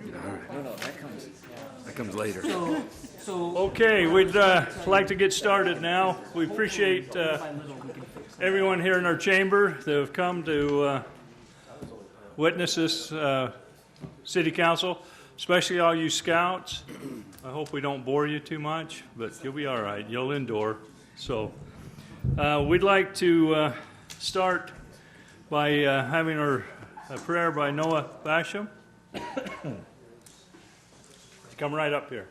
No, that comes later. Okay, we'd like to get started now. We appreciate everyone here in our chamber that have come to witness this city council, especially all you scouts. I hope we don't bore you too much, but you'll be all right. You'll endure. So we'd like to start by having a prayer by Noah Basham. Come right up here.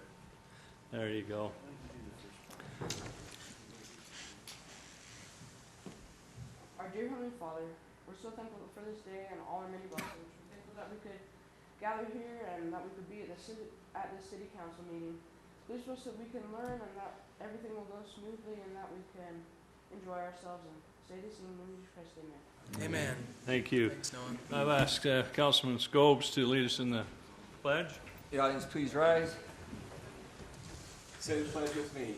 There you go. Our dear Heavenly Father, we're so thankful for this day and all our many blessings. We're thankful that we could gather here and that we could be at this city council meeting. Please bless that we can learn and that everything will go smoothly and that we can enjoy ourselves and say this in Jesus Christ, amen. Amen. Thank you. Thanks, Noah. I've asked Councilman Scobes to lead us in the pledge. The audience, please rise. Say the pledge with me.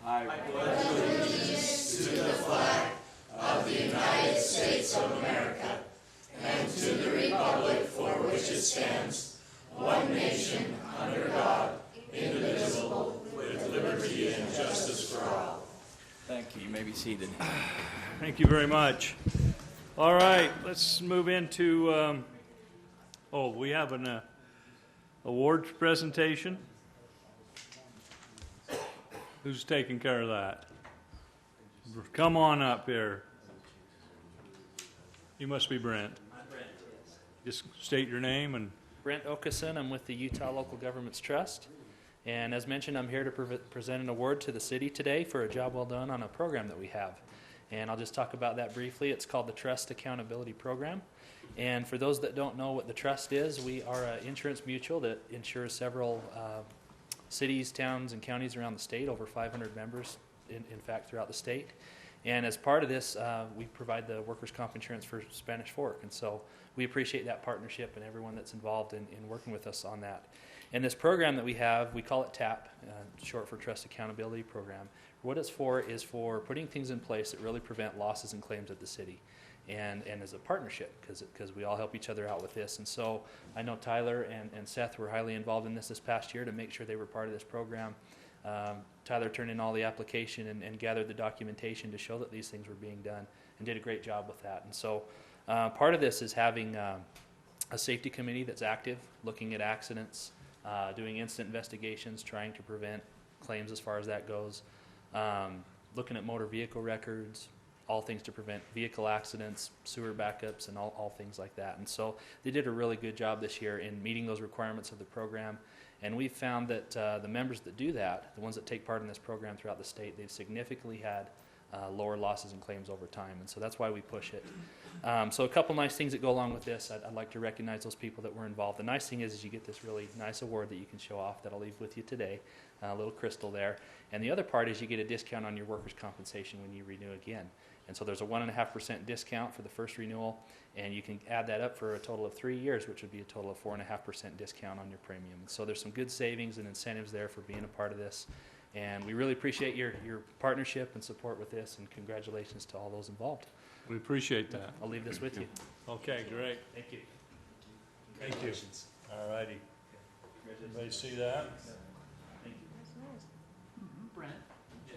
I pledge allegiance to the flag of the United States of America and to the republic for which it stands, one nation, under God, indivisible, with liberty and justice for all. Thank you. You may be seated. Thank you very much. All right, let's move into, we have an awards presentation. Who's taking care of that? Come on up here. You must be Brent. I'm Brent, yes. Just state your name and... Brent Okeson. I'm with the Utah Local Governments Trust. And as mentioned, I'm here to present an award to the city today for a job well done on a program that we have. And I'll just talk about that briefly. It's called the Trust Accountability Program. And for those that don't know what the trust is, we are an insurance mutual that insures several cities, towns, and counties around the state, over 500 members, in fact, throughout the state. And as part of this, we provide the workers' comp insurance for Spanish Fork. And so we appreciate that partnership and everyone that's involved in working with us on that. And this program that we have, we call it TAP, short for Trust Accountability Program. What it's for is for putting things in place that really prevent losses and claims at the city. And as a partnership, because we all help each other out with this. And so I know Tyler and Seth were highly involved in this past year to make sure they were part of this program. Tyler turned in all the application and gathered the documentation to show that these things were being done and did a great job with that. And so part of this is having a safety committee that's active, looking at accidents, doing instant investigations, trying to prevent claims as far as that goes, looking at motor vehicle records, all things to prevent vehicle accidents, sewer backups, and all things like that. And so they did a really good job this year in meeting those requirements of the program. And we've found that the members that do that, the ones that take part in this program throughout the state, they've significantly had lower losses and claims over time. And so that's why we push it. So a couple nice things that go along with this. I'd like to recognize those people that were involved. The nice thing is you get this really nice award that you can show off that I'll leave with you today, a little crystal there. And the other part is you get a discount on your workers' compensation when you renew again. And so there's a 1.5% discount for the first renewal, and you can add that up for a total of 3 years, which would be a total of 4.5% discount on your premium. And so there's some good savings and incentives there for being a part of this. And we really appreciate your partnership and support with this, and congratulations to all those involved. We appreciate that. I'll leave this with you. Okay, great. Thank you. Thank you. All righty. Everybody see that? Thank you. Brent? Yes.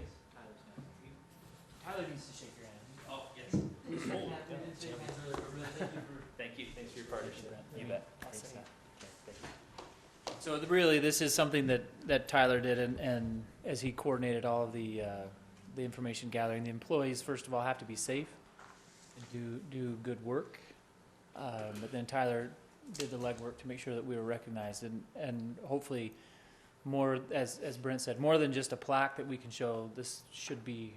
Tyler needs to shake your hand. Oh, yes. We didn't shake hands earlier, but really thank you for... Thank you. Thanks for your partnership. You bet. Thanks. Okay, thank you. So really, this is something that Tyler did, and as he coordinated all of the information gathering, the employees, first of all, have to be safe and do good work. But then Tyler did the legwork to make sure that we were recognized, and hopefully more, as Brent said, more than just a plaque that we can show. This should be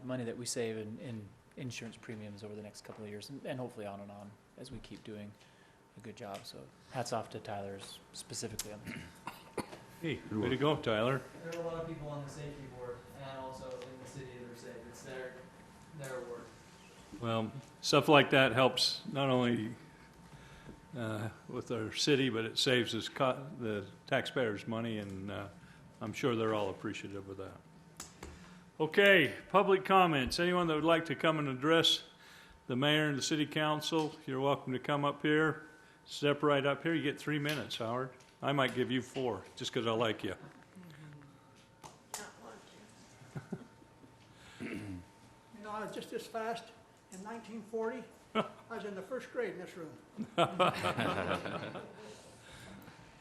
money that we save in insurance premiums over the next couple of years, and hopefully on and on as we keep doing a good job. So hats off to Tyler specifically on this. Hey, way to go, Tyler. There are a lot of people on the safety board and also in the city that are safe. It's their award. Well, stuff like that helps not only with our city, but it saves us the taxpayers money, and I'm sure they're all appreciative of that. Okay, public comments. Anyone that would like to come and address the mayor and the city council, you're welcome to come up here. Step right up here. You get 3 minutes, Howard. I might give you 4, just because I like you. You know, I was just this fast. In 1940, I was in the first grade in this room.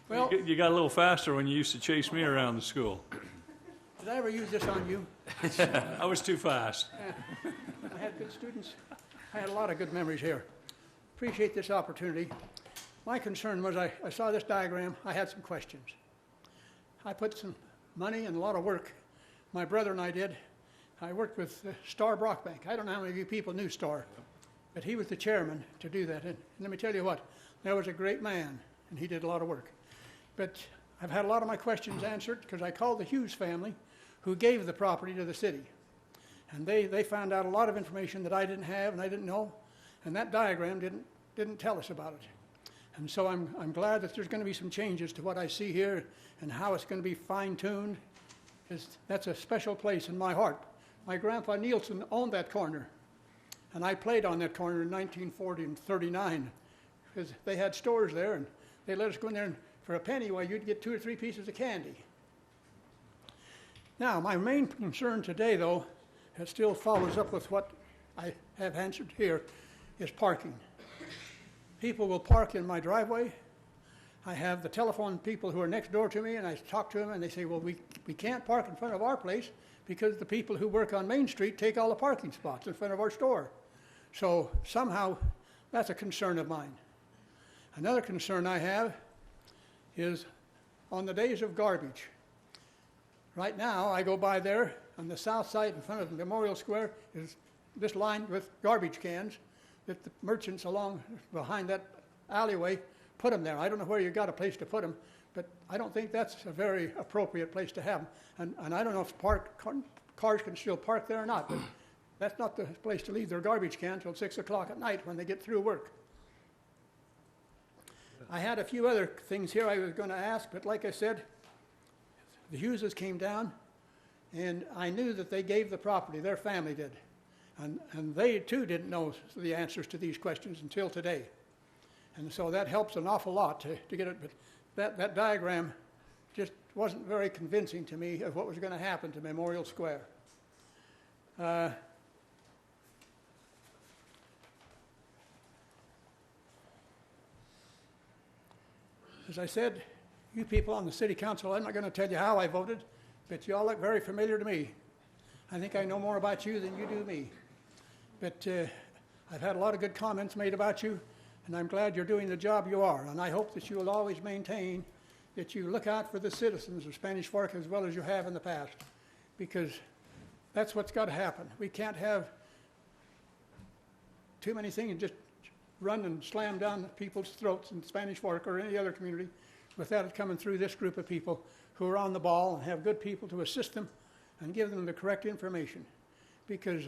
Well, You got a little faster when you used to chase me around the school. did I ever use this on you? I was too fast. I had good students. I had a lot of good memories here. Appreciate this opportunity. My concern was I saw this diagram. I had some questions. I put some money and a lot of work. My brother and I did. I worked with Star Brockbank. I don't know how many of you people knew Star, but he was the chairman to do that. And let me tell you what, there was a great man, and he did a lot of work. But I've had a lot of my questions answered because I called the Hughes family, who gave the property to the city. And they found out a lot of information that I didn't have and I didn't know, and that diagram didn't tell us about it. And so I'm glad that there's going to be some changes to what I see here and how it's going to be fine-tuned, because that's a special place in my heart. My grandpa Nielsen owned that corner, and I played on that corner in 1940 and 39, because they had stores there, and they let us go in there, and for a penny, well, you'd get 2 or 3 pieces of candy. Now, my main concern today, though, it still follows up with what I have answered here, is parking. People will park in my driveway. I have the telephone people who are next door to me, and I talk to them, and they say, well, we can't park in front of our place because the people who work on Main Street take all the parking spots in front of our store. So somehow, that's a concern of mine. Another concern I have is on the days of garbage. Right now, I go by there on the south side in front of Memorial Square is this lined with garbage cans that the merchants along behind that alleyway put them there. I don't know where you got a place to put them, but I don't think that's a very appropriate place to have them. And I don't know if cars can still park there or not, but that's not the place to leave their garbage can until 6 o'clock at night when they get through work. I had a few other things here I was going to ask, but like I said, the Hugheses came down, and I knew that they gave the property, their family did. And they, too, didn't know the answers to these questions until today. And so that helps an awful lot to get it. But that diagram just wasn't very convincing to me of what was going to happen to Memorial Square. As I said, you people on the city council, I'm not going to tell you how I voted, but you all look very familiar to me. I think I know more about you than you do me. But I've had a lot of good comments made about you, and I'm glad you're doing the job you are. And I hope that you will always maintain that you look out for the citizens of Spanish Fork as well as you have in the past, because that's what's got to happen. We can't have too many things and just run and slam down people's throats in Spanish Fork or any other community without it coming through this group of people who are on the ball and have good people to assist them and give them the correct information. Because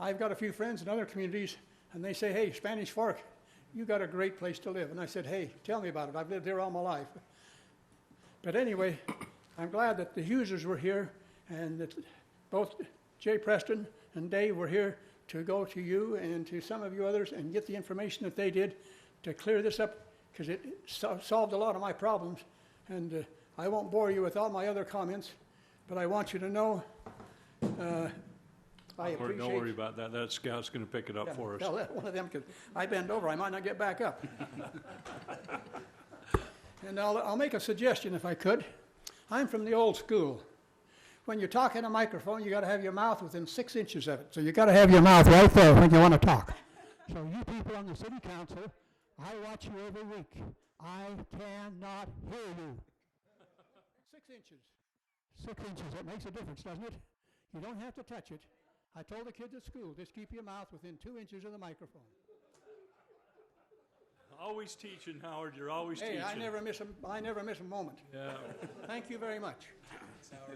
I've got a few friends in other communities, and they say, hey, Spanish Fork, you got a great place to live. And I said, hey, tell me about it. I've lived there all my life. But anyway, I'm glad that the Hugheses were here, and that both Jay Preston and Dave were here to go to you and to some of you others and get the information that they did to clear this up, because it solved a lot of my problems. And I won't bore you with all my other comments, but I want you to know I appreciate... Don't worry about that. That scout's going to pick it up for us. Tell that one of them, because I bend over, I might not get back up. And I'll make a suggestion if I could. I'm from the old school. When you talk in a microphone, you got to have your mouth within 6 inches of it. So you got to have your mouth right there when you want to talk. So you people on the city council, I watch you every week. I cannot hear you. 6 inches. 6 inches. That makes a difference, doesn't it? You don't have to touch it. I told the kids at school, just keep your mouth within 2 inches of the microphone. Always teaching, Howard. You're always teaching. Hey, I never miss a moment. Yeah. Thank you very much.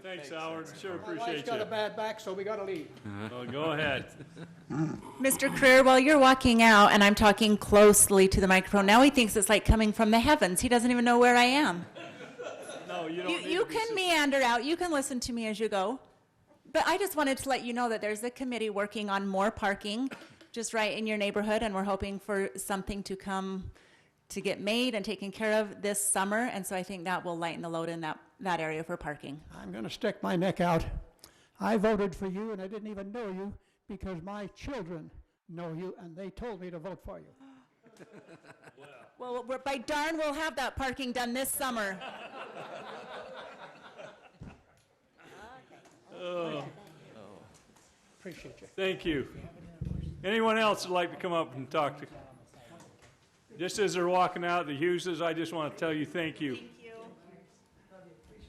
Thanks, Howard. Sure My appreciate wife's got a you. bad back, so we got to leave. Well, go ahead. Mr. Creer, while you're walking out and I'm talking closely to the microphone, now he thinks it's like coming from the heavens. He doesn't even know where I am. No, you don't need You to be can meander out. You can listen to me as you go. But I just wanted to let you know that there's a committee working on more parking just right in your neighborhood, and we're hoping for something to come to get made and taken care of this summer, and so I think that will lighten the load in that area for parking. I'm going to stick my neck out. I voted for you, and I didn't even know you because my children know you, and they told me to vote for you. Well, by darn, we'll have that parking done this summer. Appreciate you. Thank you. Anyone else would like to come up and talk to? Just as they're walking out, the Hugheses, I just want to tell you thank you. Thank you.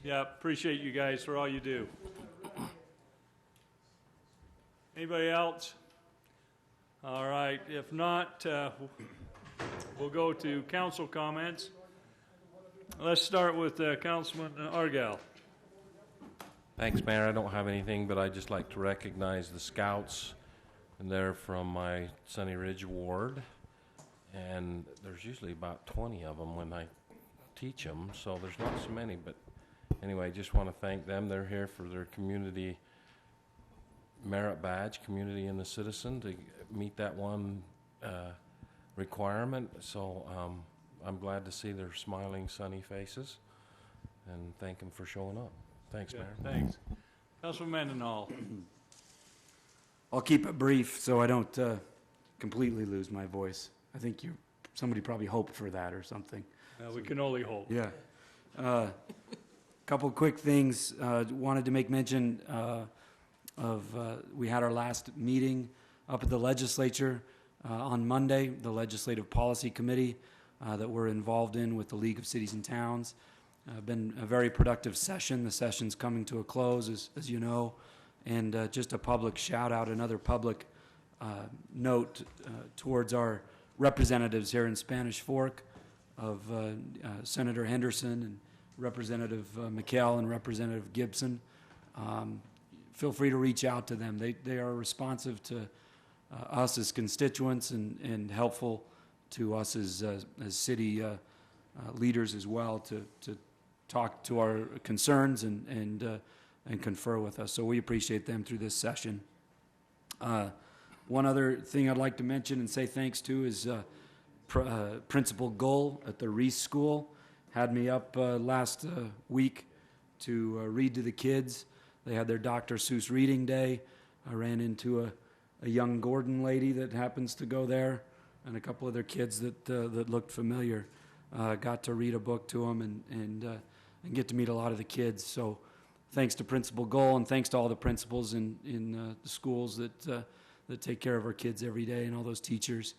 Yeah, appreciate you guys for all you do. Anybody else? All right, if not, we'll go to council comments. Let's start with Councilman Argyle. Thanks, Mayor. I don't have anything, but I'd just like to recognize the scouts, and they're from my Sunny Ridge ward, and there's usually about 20 of them when I teach them, so there's not so many, but anyway, just want to thank them. They're here for their community merit badge, community and the citizen, to meet that one requirement, so I'm glad to see their smiling, sunny faces, and thank them for showing up. Thanks, Yeah, Mayor. thanks. Councilman Mendenhall. I'll keep it brief so I don't completely lose my voice. I think somebody probably hoped for that or something. We can only hope. Yeah. Couple quick things. Wanted to make mention of we had our last meeting up at the legislature on Monday, the Legislative Policy Committee that we're involved in with the League of Cities and Towns. Been a very productive session. The session's coming to a close, as you know, and just a public shout out, another public note towards our representatives here in Spanish Fork of Senator Henderson and Representative McHale and Representative Gibson. Feel free to reach out to them. They are responsive to us as constituents and helpful to us as city leaders as well to talk to our concerns and confer with us. So we appreciate them through this session. One other thing I'd like to mention and say thanks to is Principal Gull at the Reese School had me up last week to read to the kids. They had their Dr. Seuss reading day. I ran into a young Gordon lady that happens to go there and a couple of their kids that looked familiar. Got to read a book to them and get to meet a lot of the kids. So thanks to Principal Gull and thanks to all the principals in the schools that take care of our kids every day and all those teachers.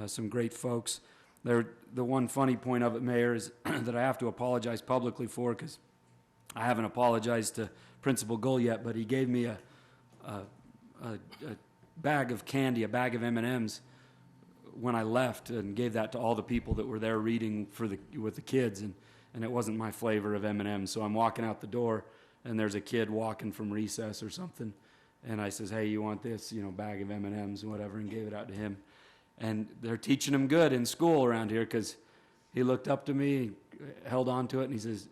Some great folks. The one funny point of it, Mayor, is that I have to apologize publicly for because I haven't apologized to Principal Gull yet, but he gave me a bag of candy, a bag of M&Ms when I left, and gave that to all the people that were there reading with the kids, and it wasn't my flavor of M&Ms. So I'm walking out the door, and there's a kid walking from recess or something, and I says, "Hey, you want this, bag of M&Ms and whatever," and gave it out to him. And they're teaching him good in school around here because he looked up to me, held on to it, and he says,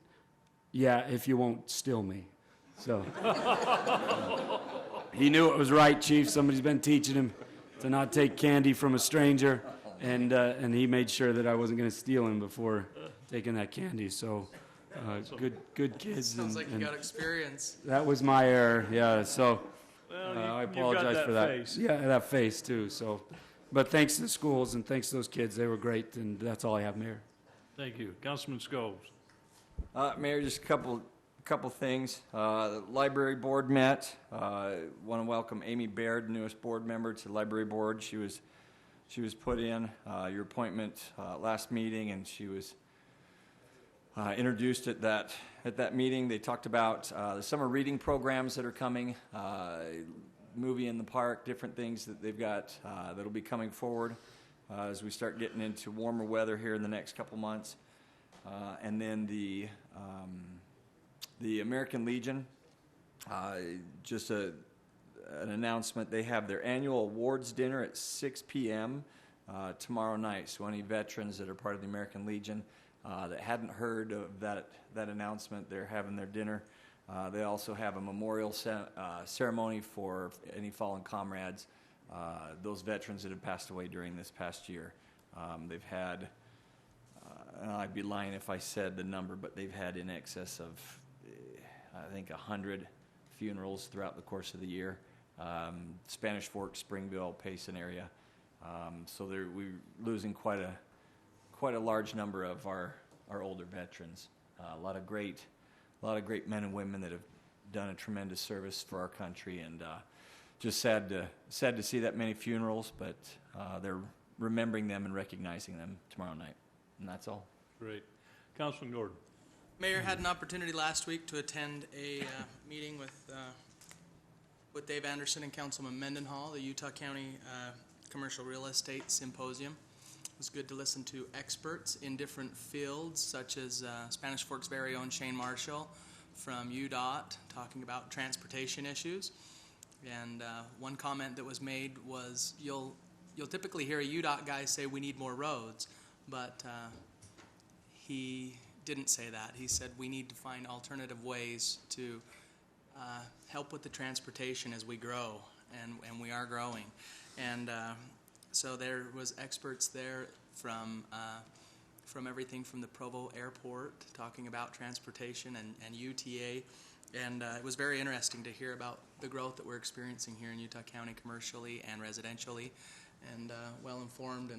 "Yeah, if you won't steal me." So he knew it was right, Chief. Somebody's been teaching him to not take candy from a stranger, and he made sure that I wasn't going to steal him before taking that candy. So good kids. Sounds like you got experience. That was my error. Yeah. So Well, I you've got apologize that for that. face. Yeah, that face too. So, but thanks to the schools and thanks to those kids, they were great, and that's all I have, Mayor. Thank you. Councilman Scholes. Mayor, just a couple things. The library board met. Want to welcome Amy Baird, newest board member to the library board. She was put in your appointment last meeting, and she was introduced at that meeting. They talked about the summer reading programs that are coming, movie in the park, different things that they've got that'll be coming forward as we start getting into warmer weather here in the next couple months. And then the American Legion, just an announcement. They have their annual awards dinner at 6 p.m. Tomorrow night. So any veterans that are part of the American Legion that hadn't heard of that announcement, they're having their dinner. They also have a memorial ceremony for any fallen comrades, those veterans that have passed away during this past year. They've had I'd be lying if I said the number, but they've had in excess of, I think, 100 funerals throughout the course of the year. Spanish Fork, Springville, Payson area. So we're losing quite a large number of our older veterans. A lot of great men and women that have done a tremendous service for our country, and just sad to see that many funerals, but they're remembering them and recognizing them tomorrow night, and that's all. Great. Councilman Gordon. Mayor had an opportunity last week to attend a meeting with Dave Anderson and Councilman Mendenhall, the Utah County Commercial Real Estate Symposium. It was good to listen to experts in different fields, such as Spanish Fork's very own Shane Marshall from UDOT, talking about transportation issues. And one comment that was made was, you'll typically hear a UDOT guy say we need more roads, but he didn't say that. He said we need to find alternative ways to help with the transportation as we grow, and we are growing. And so there was experts there from everything from the Provo Airport talking about transportation and UTA. And it was very interesting to hear about the growth that we're experiencing here in Utah County commercially and residentially, and well-informed.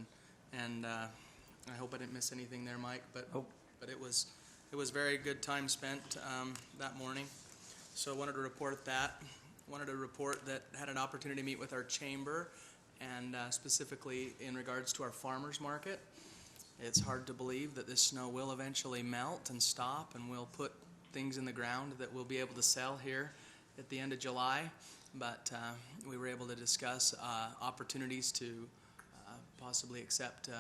And I hope I didn't miss anything there, Mike, but it was very good time spent that morning. So I wanted to report that. Wanted to report that I had an opportunity to meet with our chamber, and specifically in regards to our farmers market. It's hard to believe that this snow will eventually melt and stop, and we'll put things in the ground that we'll be able to sell here at the end of July. But we were able to discuss opportunities to possibly accept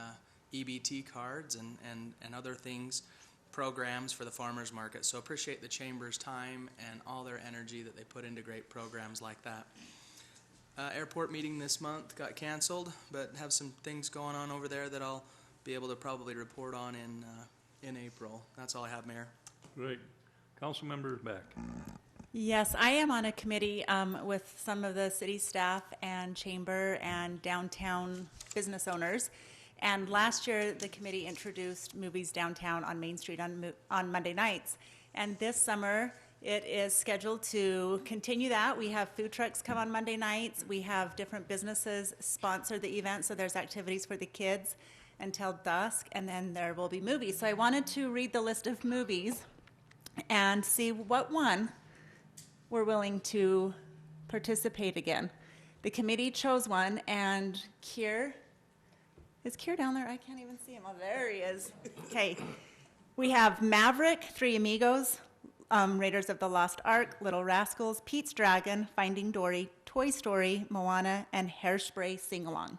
EBT cards and other things, programs for the farmers market. So appreciate the chamber's time and all their energy that they put into great programs like that. Airport meeting this month got canceled, but have some things going on over there that I'll be able to probably report on in April. That's all I have, Mayor. Great. Councilmember Beck. Yes, I am on a committee with some of the city staff and chamber and downtown business owners. And last year, the committee introduced movies downtown on Main Street on Monday nights. And this summer, it is scheduled to continue that. We have food trucks come on Monday nights. We have different businesses sponsor the event, so there's activities for the kids until dusk, and then there will be movies. So I wanted to read the list of movies and see what one we're willing to participate again. The committee chose one, and Kier, is Kier down there? I can't even see him. Oh, there he is. Okay. We have Maverick, Three Amigos, Raiders of the Lost Ark, Little Rascals, Pete's Dragon, Finding Dory, Toy Story, Moana, and Hairspray Sing-Along.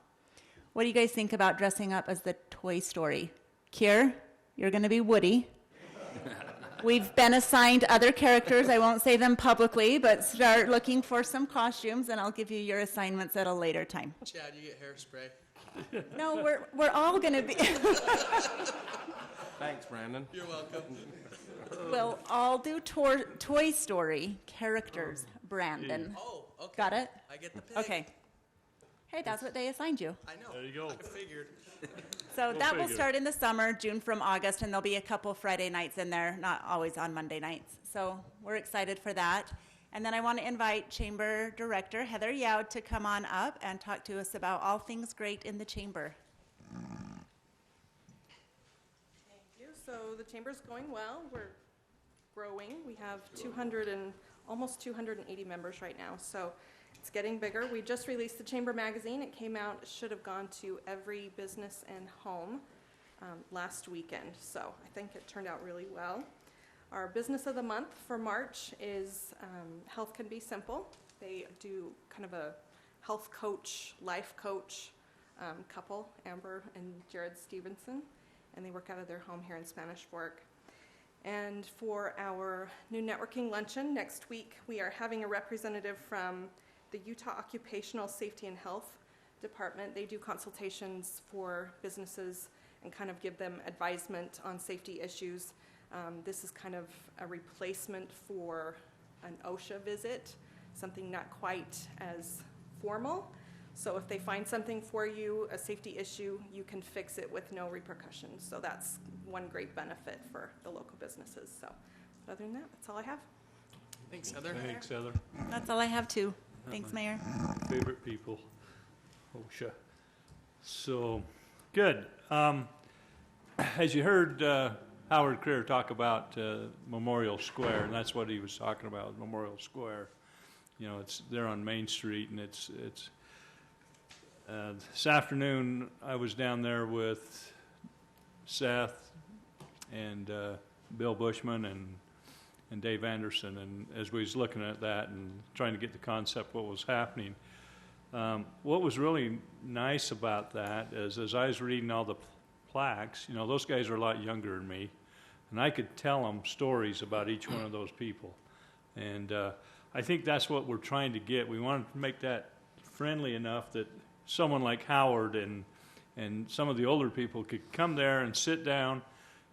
What do you guys think about dressing up as the Toy Story? Kier, you're going to be Woody. We've been assigned other characters. I won't say them publicly, but start looking for some costumes, and I'll give you your assignments at a later time. Chad, you get hairspray. No, we're all going to be. Thanks, Brandon. You're welcome. We'll all do Toy Story characters, Brandon. Oh, okay. Got it? I get the pig. Okay. Hey, that's what they assigned you. I know. There you go. I figured. So We'll that will figure. start in the summer, June from August, and there'll be a couple Friday nights in there, not always on Monday nights. So we're excited for that. And then I want to invite Chamber Director Heather Youd to come on up and talk to us about all things great in the Chamber. Thank you. So the Chamber's going well. We're growing. We have almost 280 members right now. So it's getting bigger. We just released the Chamber magazine. It came out, it should have gone to every business and home last weekend. So I think it turned out really well. Our business of the month for March is Health Can Be Simple. They do kind of a health coach, life coach couple, Amber and Jared Stevenson, and they work out of their home here in Spanish Fork. And for our new networking luncheon next week, we are having a representative from the Utah Occupational Safety and Health Department. They do consultations for businesses and kind of give them advisement on safety issues. This is kind of a replacement for an OSHA visit, something not quite as formal, So if they find something for you, a safety issue, you can fix it with no repercussions. So that's one great benefit for the local businesses. So other than that, that's all I have. Thanks, Heather. Thanks, Heather. That's all I have too. Thanks, Mayor. Favorite people. OSHA. So, good. As you heard Howard Creer talk about Memorial Square, and that's what he was talking about, Memorial Square. You know, it's there on Main Street, and it's this afternoon I was down there with Seth and Bill Bushman and Dave Anderson, and as we was looking at that and trying to get the concept what was happening, what was really nice about that is as I was reading all the plaques, you know, those guys are a lot younger than me, and I could tell them stories about each one of those people, and I think that's what we're trying to get. We wanted to make that friendly enough that someone like Howard and some of the older people could come there and sit down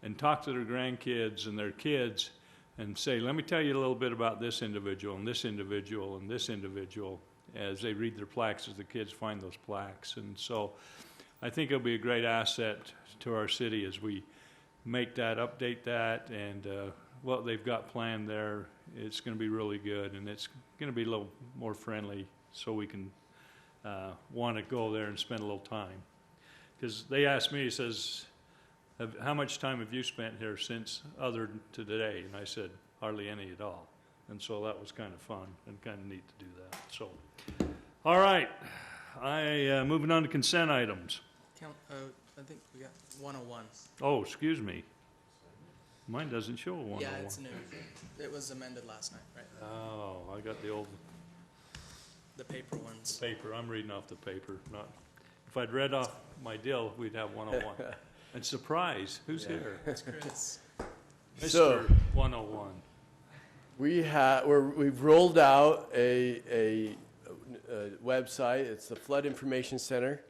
and talk to their grandkids and their kids and say, let me tell you a little bit about this individual and this individual and this individual, as they read their plaques, as the kids find those plaques. And so I think it'll be a great asset to our city as we make that, update that, and what they've got planned there, it's going to be really good, and it's going to be a little more friendly so we can want to go there and spend a little time. Because they asked me, he says, how much time have you spent here since other to today? And I said, hardly any at all. And so that was kind of fun and kind of neat to do that. So, all right, moving on to consent items. I think we got 101. Oh, excuse me. Mine doesn't show a 101. Yeah, it's new. It was amended last night, right? Oh, I got the old The paper ones. paper. I'm reading off the paper. Not. If I'd read off my deal, we'd have 101. And surprise, who's here? It's Chris. Mr. So- 101. We've rolled out a website. It's the Flood Information Center.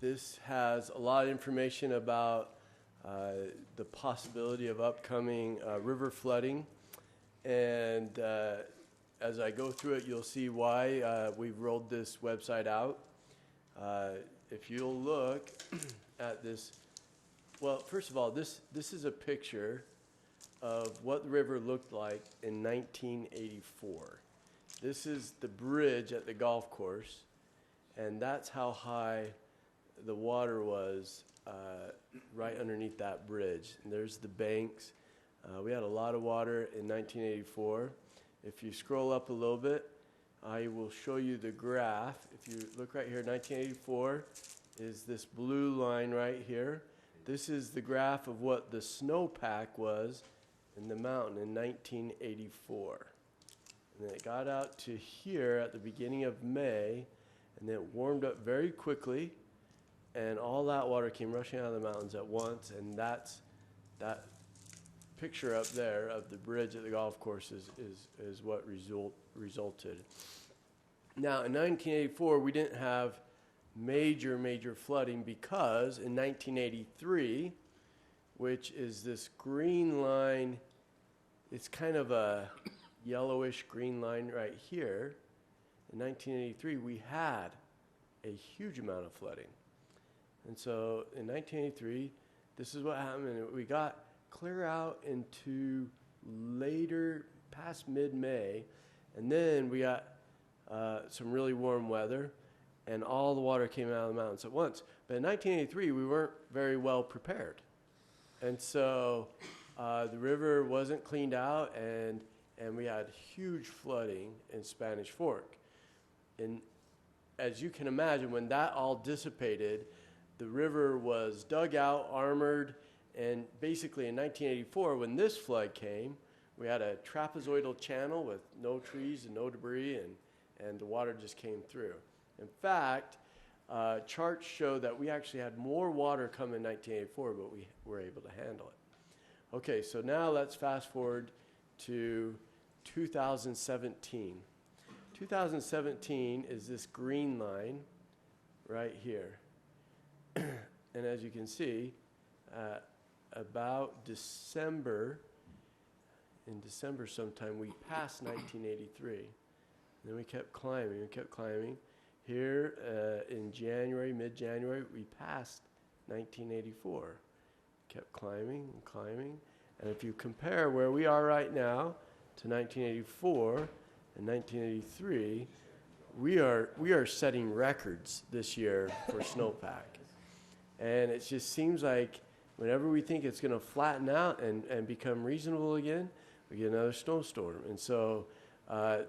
This has a lot of information about the possibility of upcoming river flooding. And as I go through it, you'll see why we've rolled this website out. If you'll look at this, well, first of all, this is a picture of what the river looked like in 1984. This is the bridge at the golf course, and that's how high the water was right underneath that bridge. And there's the banks. We had a lot of water in 1984. If you scroll up a little bit, I will show you the graph. If you look right here, 1984 is this blue line right here. This is the graph of what the snowpack was in the mountain in 1984. And then it got out to here at the beginning of May, and then it warmed up very quickly, and all that water came rushing out of the mountains at once, and that picture up there of the bridge at the golf course is what resulted. Now, in 1984, we didn't have major flooding because in 1983, which is this green line, it's kind of a yellowish green line right here. In 1983, we had a huge amount of flooding. And so in 1983, this is what happened. We got clear out into later, past mid-May, and then we got some really warm weather, and all the water came out of the mountains at once. But in 1983, we weren't very well prepared. And so the river wasn't cleaned out, and we had huge flooding in Spanish Fork. And as you can imagine, when that all dissipated, the river was dug out, armored, and basically in 1984, when this flood came, we had a trapezoidal channel with no trees and no debris, and the water just came through. In fact, charts show that we actually had more water come in 1984, but we were able to handle it. Okay, so now let's fast forward to 2017. 2017 is this green line right here. And as you can see, about December, in December sometime, we passed 1983. And then we kept climbing, here in January, mid-January, we passed 1984. Kept climbing and climbing. And if you compare where we are right now to 1984 and 1983, we are setting records this year for snowpack. And it just seems like whenever we think it's going to flatten out and become reasonable again, we get another snowstorm. And so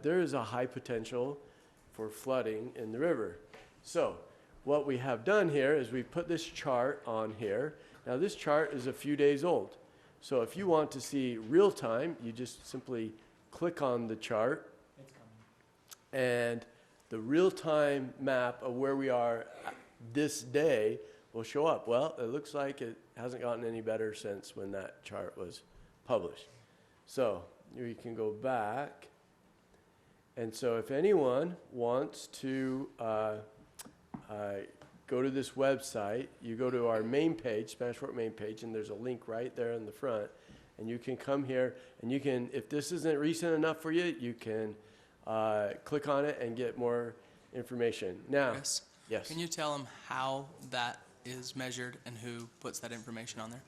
there is a high potential for flooding in the river. So what we have done here is we put this chart on here. Now this chart is a few days old. So if you want to see real time, you just simply click on the chart. It's coming. And the real-time map of where we are this day will show up. Well, it looks like it hasn't gotten any better since when that chart was published. So we can go back. And so if anyone wants to go to this website, you go to our main page, Spanish Fork main page, and there's a link right there in the front. And you can come here, and you can, if this isn't recent enough for you, you can click on it and get more information. Now, Chris, yes. can you tell them how that is measured and who puts that information on there?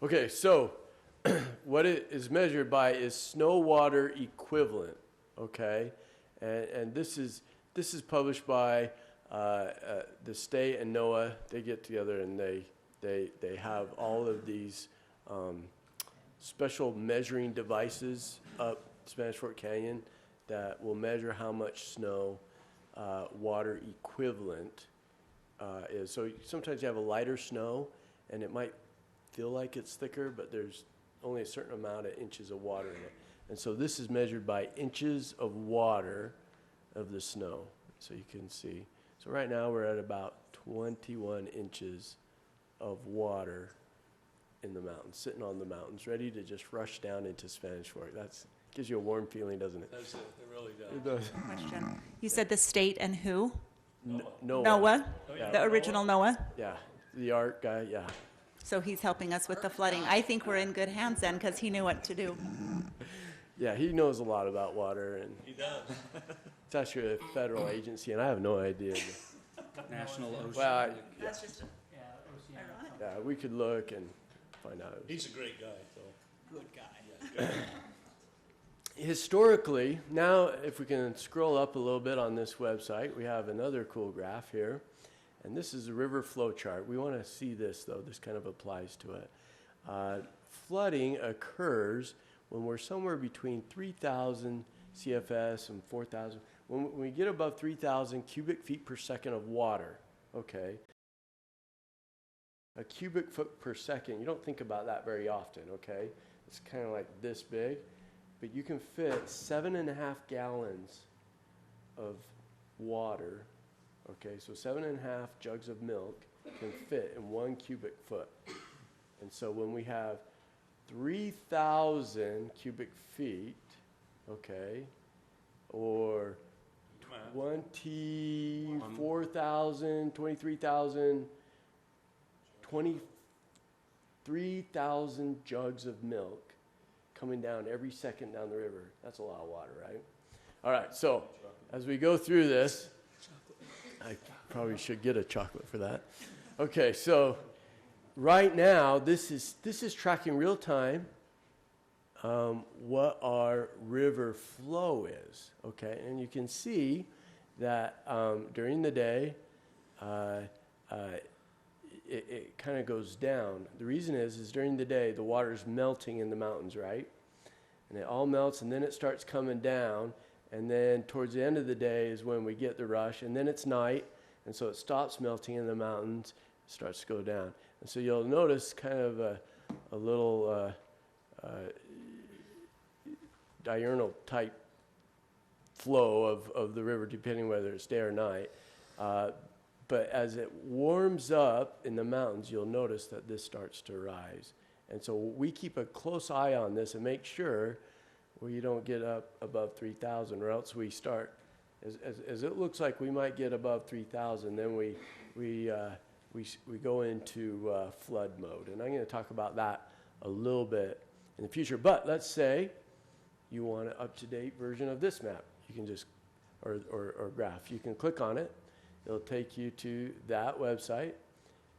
Okay, so what it is measured by is snow water equivalent. Okay, and this is published by the state and NOAA. They get together and they have all of these special measuring devices up Spanish Fork Canyon that will measure how much snow water equivalent is. So sometimes you have a lighter snow and it might feel like it's thicker, but there's only a certain amount of inches of water in it. And so this is measured by inches of water of the snow. So you can see. So right now we're at about 21 inches of water in the mountains, sitting on the mountains, ready to just rush down into Spanish Fork. That gives you a warm feeling, doesn't it? Does it? It really does. It does. Question. You said the state and who? NOAA. NOAA? Yeah. The original NOAA? Yeah, the art guy, yeah. So he's helping us with the flooding. I think we're in good hands then because he knew what to do. Yeah, he knows a lot about water, and He does. it's actually a federal agency, and I have no idea. National Ocean. Well, That's just Yeah, Oceana. ironic. yeah, we could look and find out. He's a great guy, though. Good guy. Historically, now if we can scroll up a little bit on this website, we have another cool graph here. And this is a river flow chart. We want to see this, though. This kind of applies to it. Flooding occurs when we're somewhere between 3,000 CFS and 4,000. When we get above 3,000 cubic feet per second of water, okay? A cubic foot per second, you don't think about that very often, okay? It's kind of like this big. But you can fit 7.5 gallons of water. Okay, so 7.5 jugs of milk can fit in 1 cubic foot. And so when we have 3,000 cubic feet, okay, or 24,000, 23,000, 23,000 jugs of milk coming down every second down the river. That's a lot of water, right? All right, so as we go through this, I probably should get a chocolate for that. Okay, so right now, this is tracking real time what our river flow is, okay? And you can see that during the day, it kind of goes down. The reason is during the day, the water's melting in the mountains, right? And it all melts, and then it starts coming down, and then towards the end of the day is when we get the rush, and then it's night, and so it stops melting in the mountains, starts to go down. And so you'll notice kind of a little diurnal type flow of the river, depending whether it's day or night. But as it warms up in the mountains, you'll notice that this starts to rise. And so we keep a close eye on this and make sure you don't get up above 3,000, or else we start, as it looks like we might get above 3,000, then we go into flood mode. And I'm going to talk about that a little bit in the future. But let's say you want an up-to-date version of this map. You can just, or graph. You can click on it. it'll take you to that website,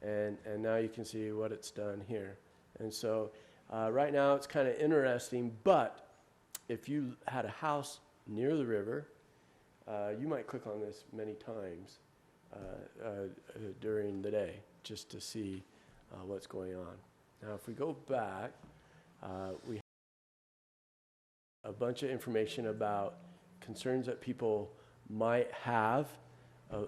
and now you can see what it's done here. And so right now it's kind of interesting, but if you had a house near the river, you might click on this many times during the day just to see what's going on. Now, if we go back, we have a bunch of information about concerns that people might have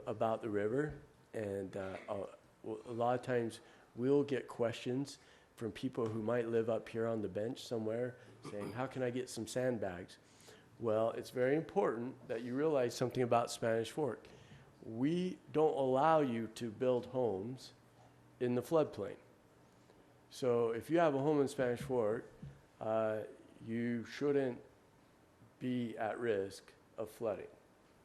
about the river, and a lot of times we'll get questions from people who might live up here on the bench somewhere saying, how can I get some sandbags? Well, it's very important that you realize something about Spanish Fork. We don't allow you to build homes in the floodplain. So if you have a home in Spanish Fork, you shouldn't be at risk of flooding.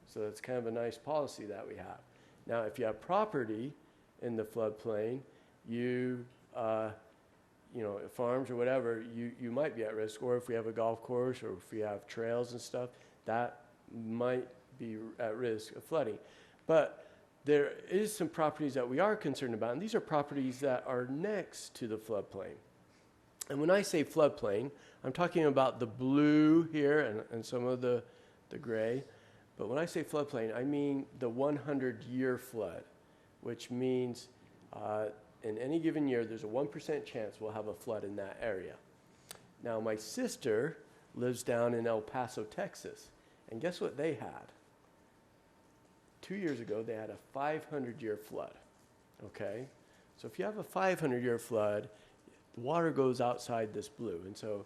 So that's kind of a nice policy that we have. Now, if you have property in the floodplain, you know, farms or whatever, you might be at risk. Or if we have a golf course, or if we have trails and stuff, that might be at risk of flooding. But there is some properties that we are concerned about, and these are properties that are next to the floodplain. And when I say floodplain, I'm talking about the blue here and some of the gray. But when I say floodplain, I mean the 100-year flood, which means in any given year, there's a 1% chance we'll have a flood in that area. Now, my sister lives down in El Paso, Texas, and guess what they had? 2 years ago, they had a 500-year flood, okay? So if you have a 500-year flood, the water goes outside this blue. And so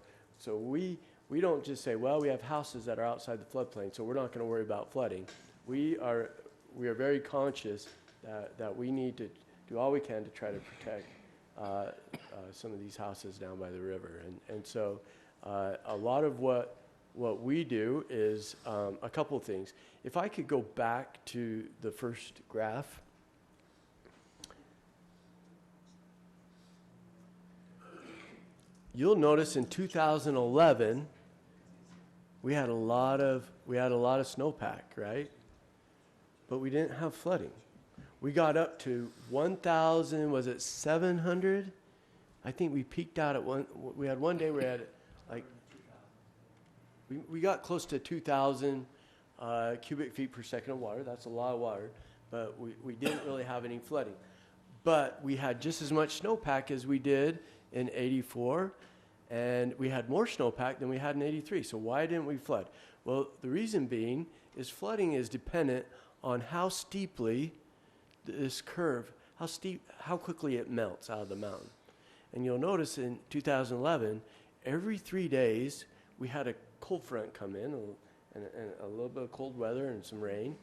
we don't just say, well, we have houses that are outside the floodplain, so we're not going to worry about flooding. We are very conscious that we need to do all we can to try to protect some of these houses down by the river. And so a lot of what we do is a couple of things. If I could go back to the first graph. You'll notice in 2011 we had a lot of snowpack, right? But we didn't have flooding. We got up to 1,000, was it 700? I think we peaked out at we had one day where we had like, we got close to 2,000 cubic feet per second of water. That's a lot of water, but we didn't really have any flooding. But we had just as much snowpack as we did in 84, and we had more snowpack than we had in 83. So why didn't we flood? Well, the reason being is flooding is dependent on how steeply this curve, how quickly it melts out of the mountain. And you'll notice in 2011, every 3 days, we had a cold front come in, and a little bit of cold weather and some rain,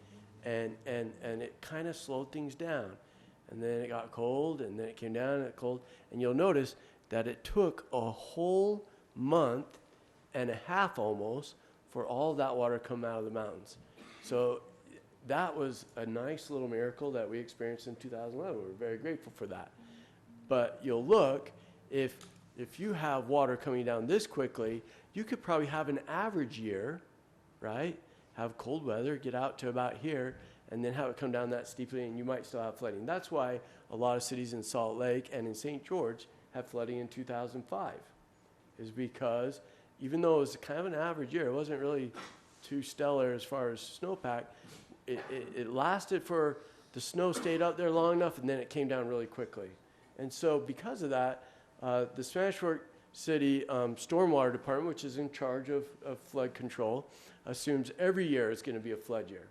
and it kind of slowed things down. And then it got cold, and then it came down and it cold. And you'll notice that it took a whole month and a half almost for all of that water to come out of the mountains. So that was a nice little miracle that we experienced in 2011. We're very grateful for that. But you'll look, if you have water coming down this quickly, you could probably have an average year, right? Have cold weather, get out to about here, and then have it come down that steeply, and you might still have flooding. That's why a lot of cities in Salt Lake and in St. George had flooding in 2005, is because even though it was kind of an average year, it wasn't really too stellar as far as snowpack, it lasted for, the snow stayed up there long enough, and then it came down really quickly. And so because of that, the Spanish Fork City Stormwater Department, which is in charge of flood control, assumes every year is going to be a flood year.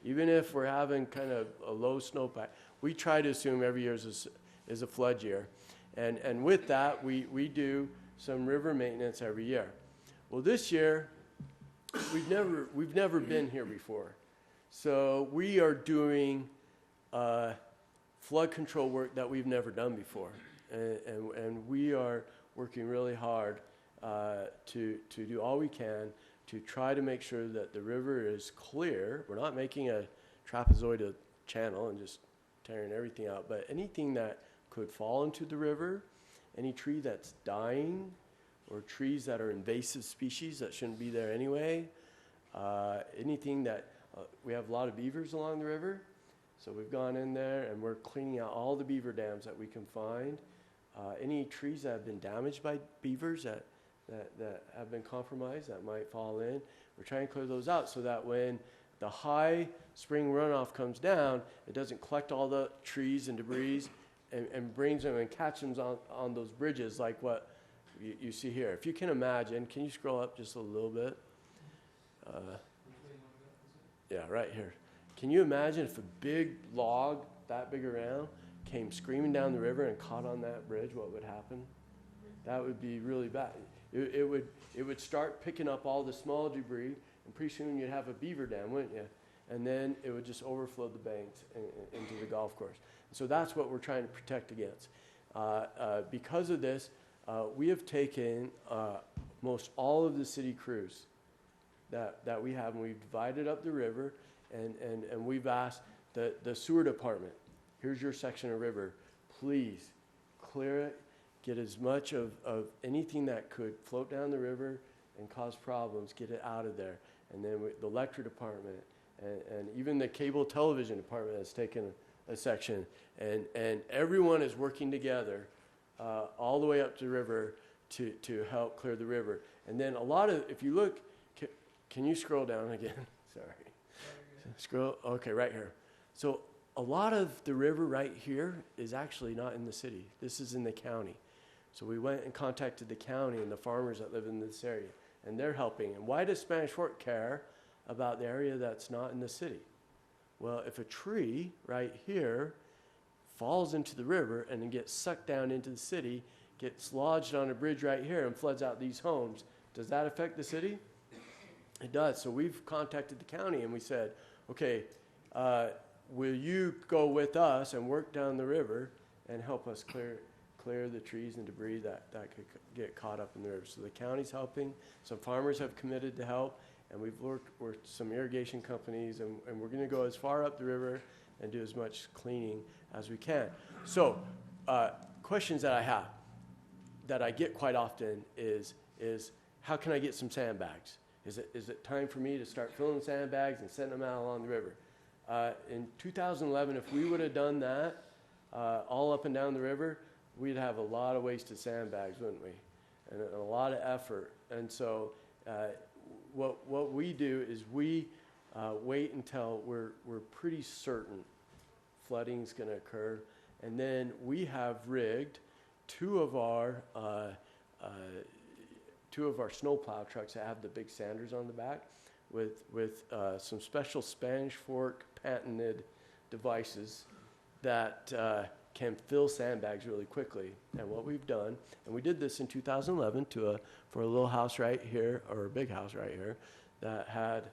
Even if we're having kind of a low snowpack, we try to assume every year is a flood year. And with that, we do some river maintenance every year. Well, this year, we've never been here before. So we are doing flood control work that we've never done before. And we are working really hard to do all we can to try to make sure that the river is clear. We're not making a trapezoidal channel and just tearing everything out, but anything that could fall into the river, any tree that's dying, or trees that are invasive species that shouldn't be there anyway, anything that, we have a lot of beavers along the river, So we've gone in there and we're cleaning out all the beaver dams that we can find. Any trees that have been damaged by beavers that have been compromised that might fall in, we're trying to clear those out so that when the high spring runoff comes down, it doesn't collect all the trees and debris and brings them and catches them on those bridges like what you see here. If you can imagine, can you scroll up just a little bit? Yeah, right here. Can you imagine if a big log that big around came screaming down the river and caught on that bridge, what would happen? That would be really bad. It would start picking up all the small debris, and pretty soon you'd have a beaver dam, wouldn't you? And then it would just overflow the banks into the golf course. So that's what we're trying to protect against. Because of this, we have taken most all of the city crews that we have, and we've divided up the river, and we've asked the sewer department, here's your section of river, please clear it, get as much of anything that could float down the river and cause problems, get it out of there. And then the electric department and even the cable television department has taken a section, and everyone is working together all the way up to the river to help clear the river. And then a lot of, if you look, can you scroll down again? Sorry. Scroll, okay, right here. So a lot of the river right here is actually not in the city. This is in the county. So we went and contacted the county and the farmers that live in this area, and they're helping. And why does Spanish Fork care about the area that's not in the city? Well, if a tree right here falls into the river and then gets sucked down into the city, gets lodged on a bridge right here and floods out these homes, does that affect the city? It does. So we've contacted the county and we said, okay, will you go with us and work down the river and help us clear the trees and debris that could get caught up in the river? So the county's helping. Some farmers have committed to help, and we've worked with some irrigation companies, and we're going to go as far up the river and do as much cleaning as we can. So questions that I have, that I get quite often is how can I get some sandbags? Is it time for me to start filling sandbags and sending them out along the river? In 2011, if we would have done that all up and down the river, we'd have a lot of wasted sandbags, wouldn't we? And a lot of effort. And so what we do is we wait until we're pretty certain flooding's going to occur, and then we have rigged two of our snowplow trucks that have the big sanders on the back with some special Spanish Fork patented devices that can fill sandbags really quickly. And what we've done, and we did this in 2011 for a little house right here, or a big house right here, that had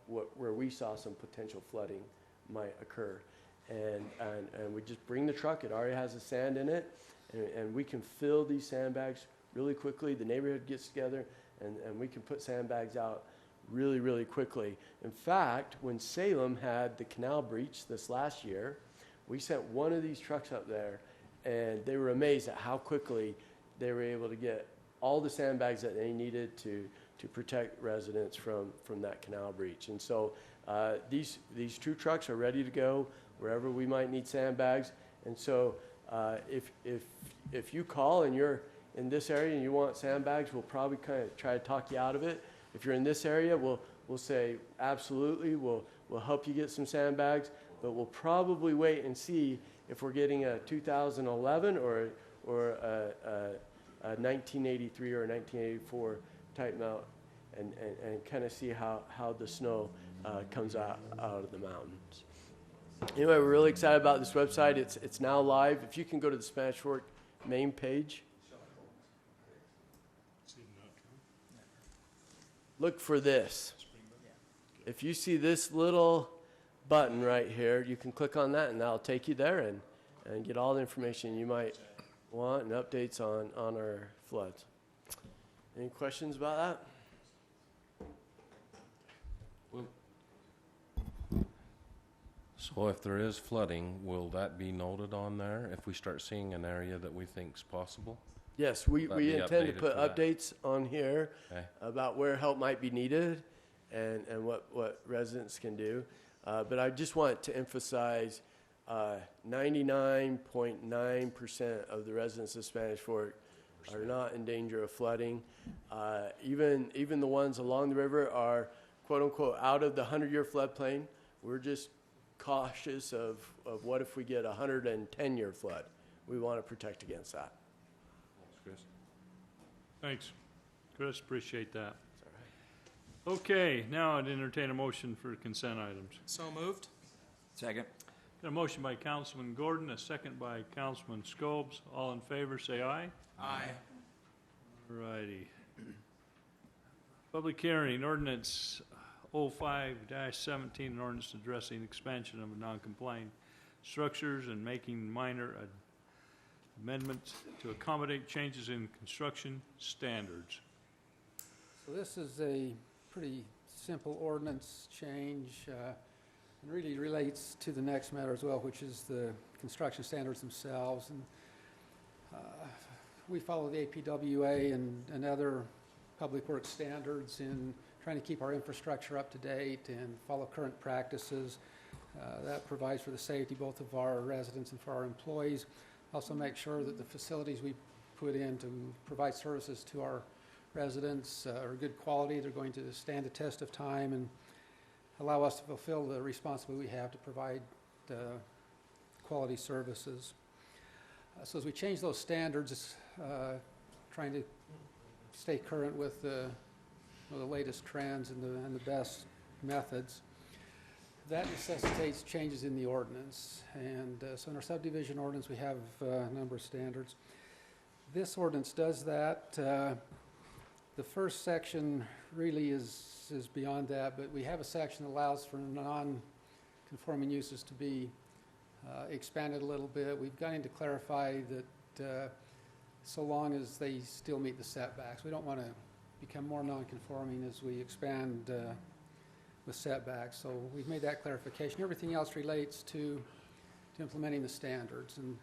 where we saw some potential flooding might occur. And we just bring the truck, it already has the sand in it, and we can fill these sandbags really quickly. The neighborhood gets together, and we can put sandbags out really, really quickly. In fact, when Salem had the canal breach this last year, we sent one of these trucks up there, and they were amazed at how quickly they were able to get all the sandbags that they needed to protect residents from that canal breach. And so these two trucks are ready to go wherever we might need sandbags. And so if you call and you're in this area and you want sandbags, we'll probably kind of try to talk you out of it. If you're in this area, we'll say absolutely, we'll help you get some sandbags, but we'll probably wait and see if we're getting a 2011 or a 1983 or a 1984 type mount, and kind of see how the snow comes out of the mountains. Anyway, we're really excited about this website. It's now live. If you can go to the Spanish Fork main page. Look for this. If you see this little button right here, you can click on that, and that'll take you there and get all the information you might want and updates on our floods. Any questions about that? So if there is flooding, will that be noted on there if we start seeing an area that we think is possible? Yes, we intend to put for that? updates on here Okay. about where help might be needed and what residents can do. But I just want to emphasize 99.9% of the residents of Spanish Fork are not in danger of flooding. Even the ones along the river are, quote unquote, out of the 100-year floodplain. We're just cautious of what if we get a 110-year flood. We want to protect against that. Thanks, Chris. Thanks, Chris. Appreciate that. Okay, now I'd entertain a motion for consent items. So moved. Second. Got a motion by Councilman Gordon, a second by Councilman Scobes. All in favor, say aye. Aye. All righty. Public hearing, ordinance 05-17, an ordinance addressing expansion of non-compliant structures and making minor amendments to accommodate changes in construction standards. So this is a pretty simple ordinance change, and really relates to the next matter as well, which is the construction standards themselves. And we follow the APWA and other public works standards in trying to keep our infrastructure up to date and follow current practices. That provides for the safety both of our residents and for our employees. Also make sure that the facilities we put in to provide services to our residents are good quality. They're going to stand the test of time and allow us to fulfill the responsibility we have to provide quality services. So as we change those standards, trying to stay current with the latest trends and the best methods, that necessitates changes in the ordinance. And so in our subdivision ordinance, we have a number of standards. This ordinance does that. The first section really is beyond that, but we have a section that allows for non-conforming uses to be expanded a little bit. We've gone in to clarify that so long as they still meet the setbacks. We don't want to become more non-conforming as we expand with setbacks. So we've made that clarification. Everything else relates to implementing the standards. And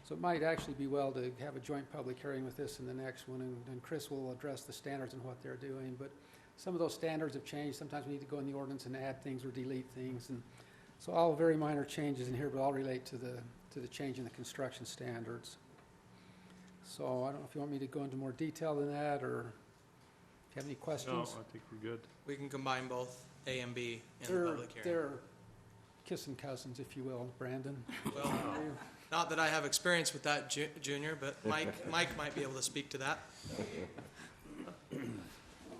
so it might actually be well to have a joint public hearing with this in the next one, and Chris will address the standards and what they're doing. But some of those standards have changed. Sometimes we need to go in the ordinance and add things or delete things. And so all very minor changes in here, but all relate to the change in the construction standards. So I don't know if you want me to go into more detail than that, or if you have any questions. No, I think we're good. We can combine both A and B in the public hearing. They're kissing cousins, if you will, Brandon. Well, not that I have experience with that, Junior, but Mike might be able to speak to that.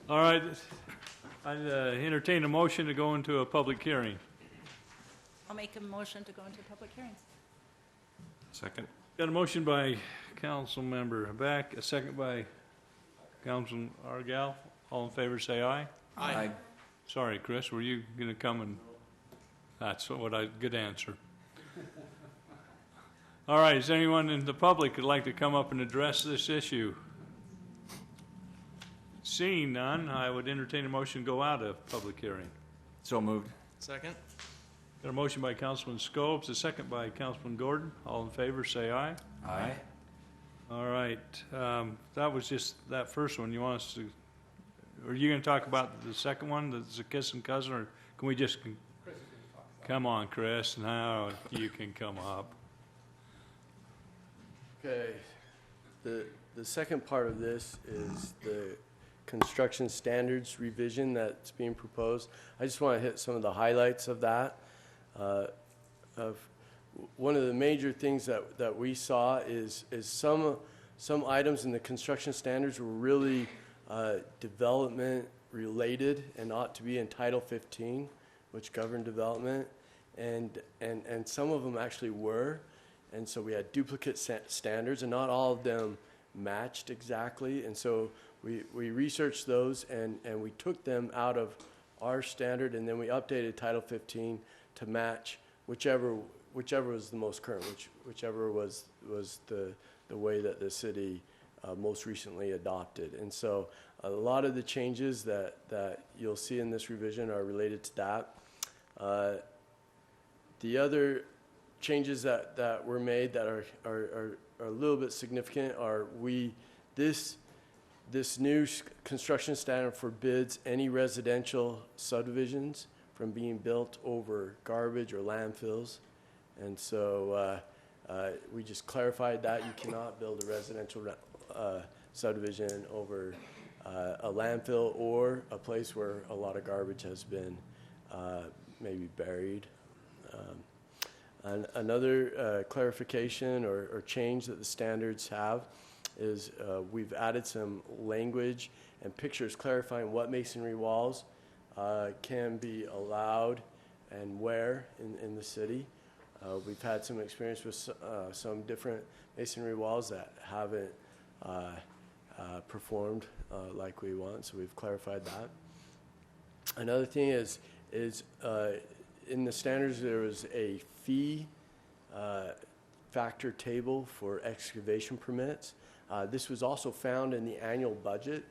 All right, I'd entertain a motion to go into a public hearing. I'll make a motion to go into public hearings. Second. Got a motion by Councilmember Beck, a second by Councilman Argal. All in favor, say aye. Aye. Sorry, Chris, were you going to come and... That's good answer. All right, is anyone in the public who'd like to come up and address this issue? Seeing none, I would entertain a motion to go out of public hearing. So moved. Second. Got a motion by Councilman Scobes, a second by Councilman Gordon. All in favor, say aye. Aye. All right, that was just that first one. You want us to... Are you going to talk about the second one, that's a kissing cousin, or can we just... Come on, Chris, now you can come up. Okay. The second part of this is the construction standards revision that's being proposed. I just want to hit some of the highlights of that. Of one of the major things that we saw is some items in the construction standards were really development related and ought to be in Title 15, which govern development, and some of them actually were, and so we had duplicate standards, and not all of them matched exactly, and so we researched those, and we took them out of our standard, and then we updated Title 15 to match whichever was the most current, whichever was the way that the city most recently adopted. And so a lot of the changes that you'll see in this revision are related to that. The other changes that were made that are a little bit significant are this new construction standard forbids any residential subdivisions from being built over garbage or landfills. And so we just clarified that you cannot build a residential subdivision over a landfill or a place where a lot of garbage has been maybe buried. And another clarification or change that the standards have is we've added some language and pictures clarifying what masonry walls can be allowed and where in the city. We've had some experience with some different masonry walls that haven't performed like we want, so we've clarified that. Another thing is in the standards there was a fee factor table for excavation permits. This was also found in the annual budget,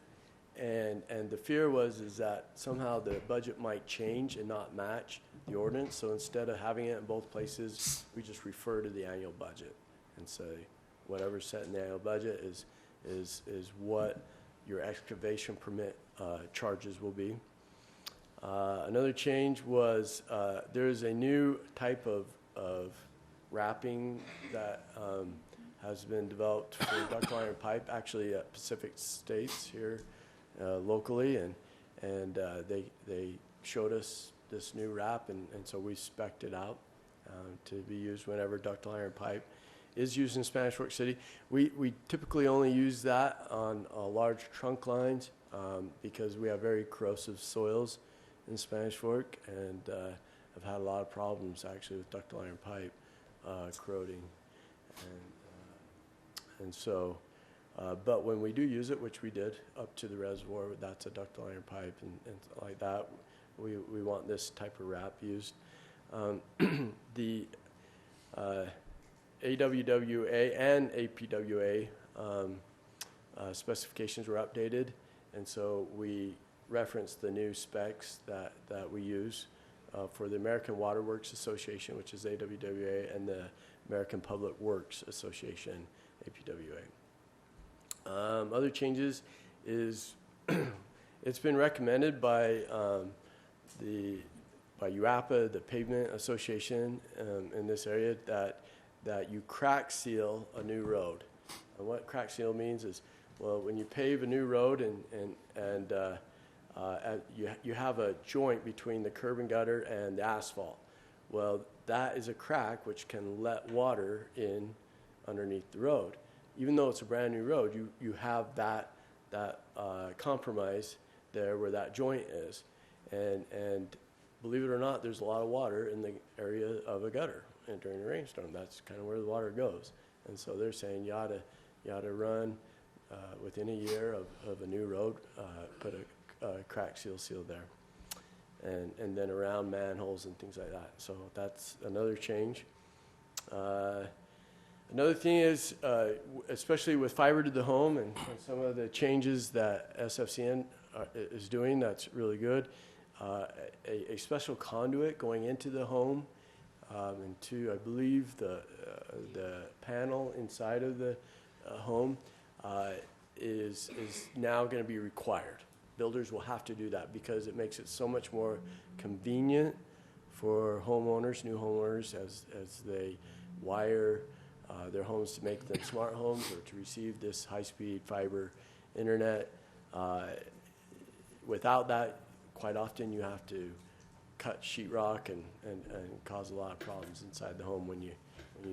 and the fear is that somehow the budget might change and not match the ordinance. So instead of having it in both places, we just refer to the annual budget and say whatever's set in the annual budget is what your excavation permit charges will be. Another change was there's a new type of wrapping that has been developed for ductile iron pipe, actually at Pacific States here locally, and they showed us this new wrap, and so we spec'd it out to be used whenever ductile iron pipe is used in Spanish Fork City. We typically only use that on large trunk lines because we have very corrosive soils in Spanish Fork, and I've had a lot of problems actually with ductile iron pipe corroding, and so but when we do use it, which we did up to the reservoir, that's a ductile iron pipe, and like that, we want this type of wrap used. The AWWA and APWA specifications were updated, and so we referenced the new specs that we use for the American Water Works Association, which is AWWA, and the American Public Works Association, APWA. Other changes is it's been recommended by UAPA, the Pavement Association in this area, that you crack seal a new road. And what crack seal means is, well, when you pave a new road and you have a joint between the curb and gutter and the asphalt. Well, that is a crack which can let water in underneath the road. Even though it's a brand new road, you have that compromise there where that joint is, and believe it or not, there's a lot of water in the area of a gutter, and during a rainstorm, that's kind of where the water goes. And so they're saying you ought to run within a year of a new road, put a crack seal there, and then around manholes and things like that. So that's another change. Another thing is, especially with fiber to the home and some of the changes that SFCN is doing, that's really good. A special conduit going into the home and to, I believe, the panel inside of the home is now going to be required. Builders will have to do that because it makes it so much more convenient for homeowners, new homeowners, as they wire their homes to make them smart homes or to receive this high-speed fiber internet. Without that, quite often you have to cut sheetrock and cause a lot of problems inside the home when you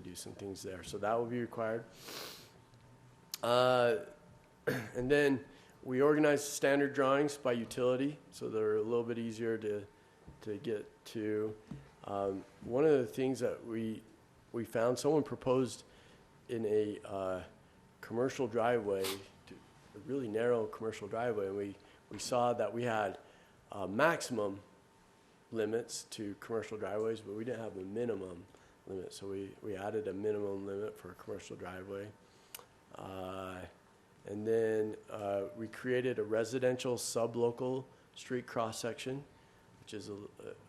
do some things there. So that will be required. And then we organize standard drawings by utility, so they're a little bit easier to get to. One of the things that we found, someone proposed in a commercial driveway, a really narrow commercial driveway, and we saw that we had maximum limits to commercial driveways, but we didn't have a minimum limit, so we added a minimum limit for a commercial driveway. And then we created a residential sublocal street cross-section, which is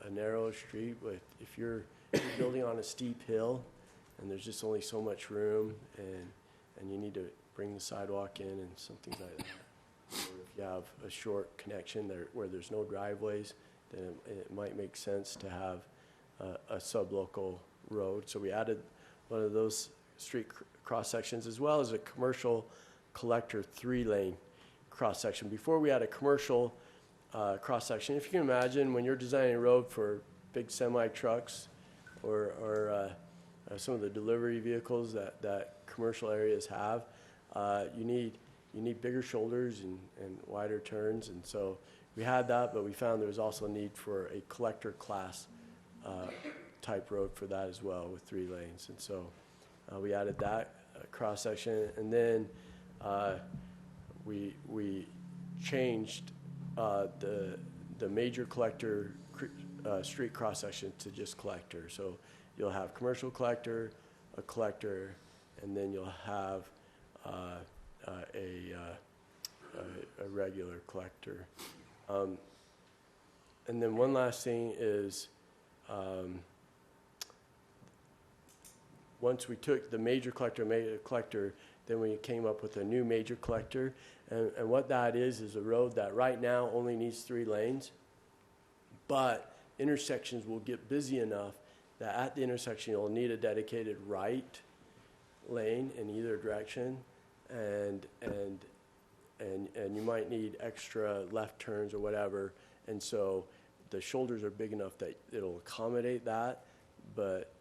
a narrow street with, if you're building on a steep hill and there's just only so much room and you need to bring the sidewalk in and some things like that. Or if you have a short connection there where there's no driveways then it might make sense to have a sublocal road. So we added one of those street cross sections, as well as a commercial collector 3-lane cross section. Before we had a commercial cross section. If you can imagine, when you're designing a road for big semi trucks or some of the delivery vehicles that commercial areas have, you need bigger shoulders and wider turns. And so we had that, but we found there was also a need for a collector class type road for that as well, with 3 lanes. And so we added that cross section, and then we changed the major collector street cross section to just collector. So you'll have commercial collector, a collector, and then you'll have a regular collector. And then one last thing is, once we took the major collector, made it a collector, then we came up with a new major collector. And what that is a road that right now only needs 3 lanes, but intersections will get busy enough that at the intersection you'll need a dedicated right lane in either direction, and you might need extra left turns or whatever. And so the shoulders are big enough that it'll accommodate that, but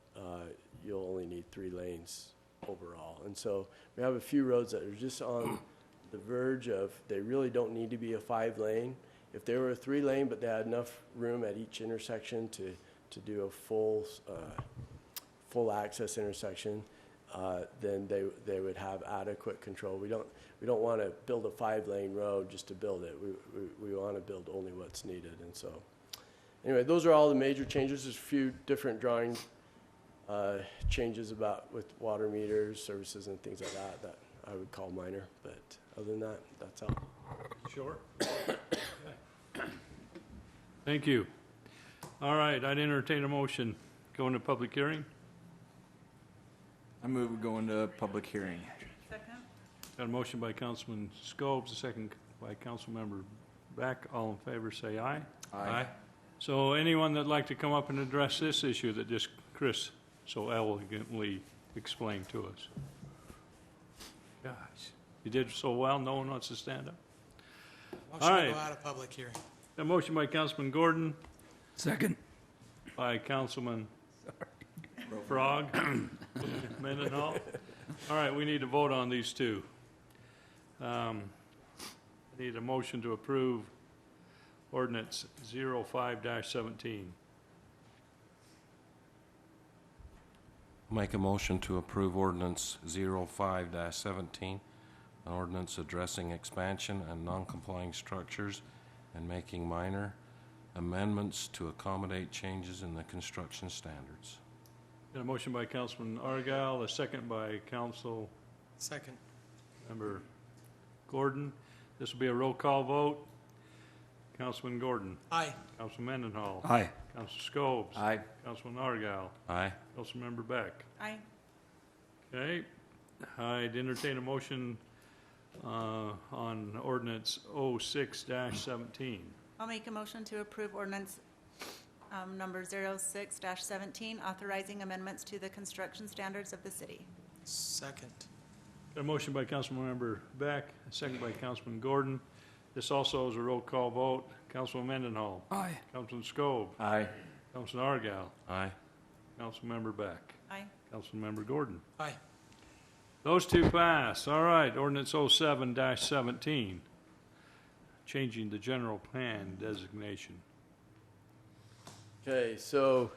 you'll only need 3 lanes overall. And so we have a few roads that are just on the verge of, they really don't need to be a 5-lane. If they were a 3-lane, but they had enough room at each intersection to do a full access intersection, then they would have adequate control. We don't want to build a 5-lane road just to build it. We want to build only what's needed. And so anyway, those are all the major changes. There's a few different drawing changes with water meters, services, and things like that I would call minor, but other than that, that's all. Sure. Thank you. All right, I'd entertain a motion. Go into public hearing. I move we go into public hearing. Second. Got a motion by Councilman Scobes, a second by Councilmember Beck. All in favor, say aye. Aye. So anyone that'd like to come up and address this issue that just Chris so elegantly explained to us? Gosh, you did so well, no one wants to stand up. Motion All to right. go out of public hearing. A motion by Councilman Gordon, Second. by Councilman Frog, Mendenhall. All right, we need to vote on these two. Need a motion to approve ordinance 05-17. Make a motion to approve ordinance 05-17, an ordinance addressing expansion and non-complying structures and making minor amendments to accommodate changes in the construction standards. Got a motion by Councilman Argyle, a second by Councilmember Second. Gordon. This will be a roll call vote. Councilman Gordon. Aye. Councilman Mendenhall. Aye. Councilman Scobes. Aye. Councilman Argyle. Aye. Councilmember Beck. Aye. Okay. I'd entertain a motion on ordinance 06-17. I'll make a motion to approve ordinance number 06-17, authorizing amendments to the construction standards of the city. Second. Got a motion by Councilmember Beck, a second by Councilman Gordon. This also is a roll call vote. Councilman Mendenhall. Aye. Councilman Scobe. Aye. Councilman Argyle. Aye. Councilmember Beck. Aye. Councilmember Gordon. Aye. Those two pass. All right, ordinance 07-17, changing the general plan designation. Okay, so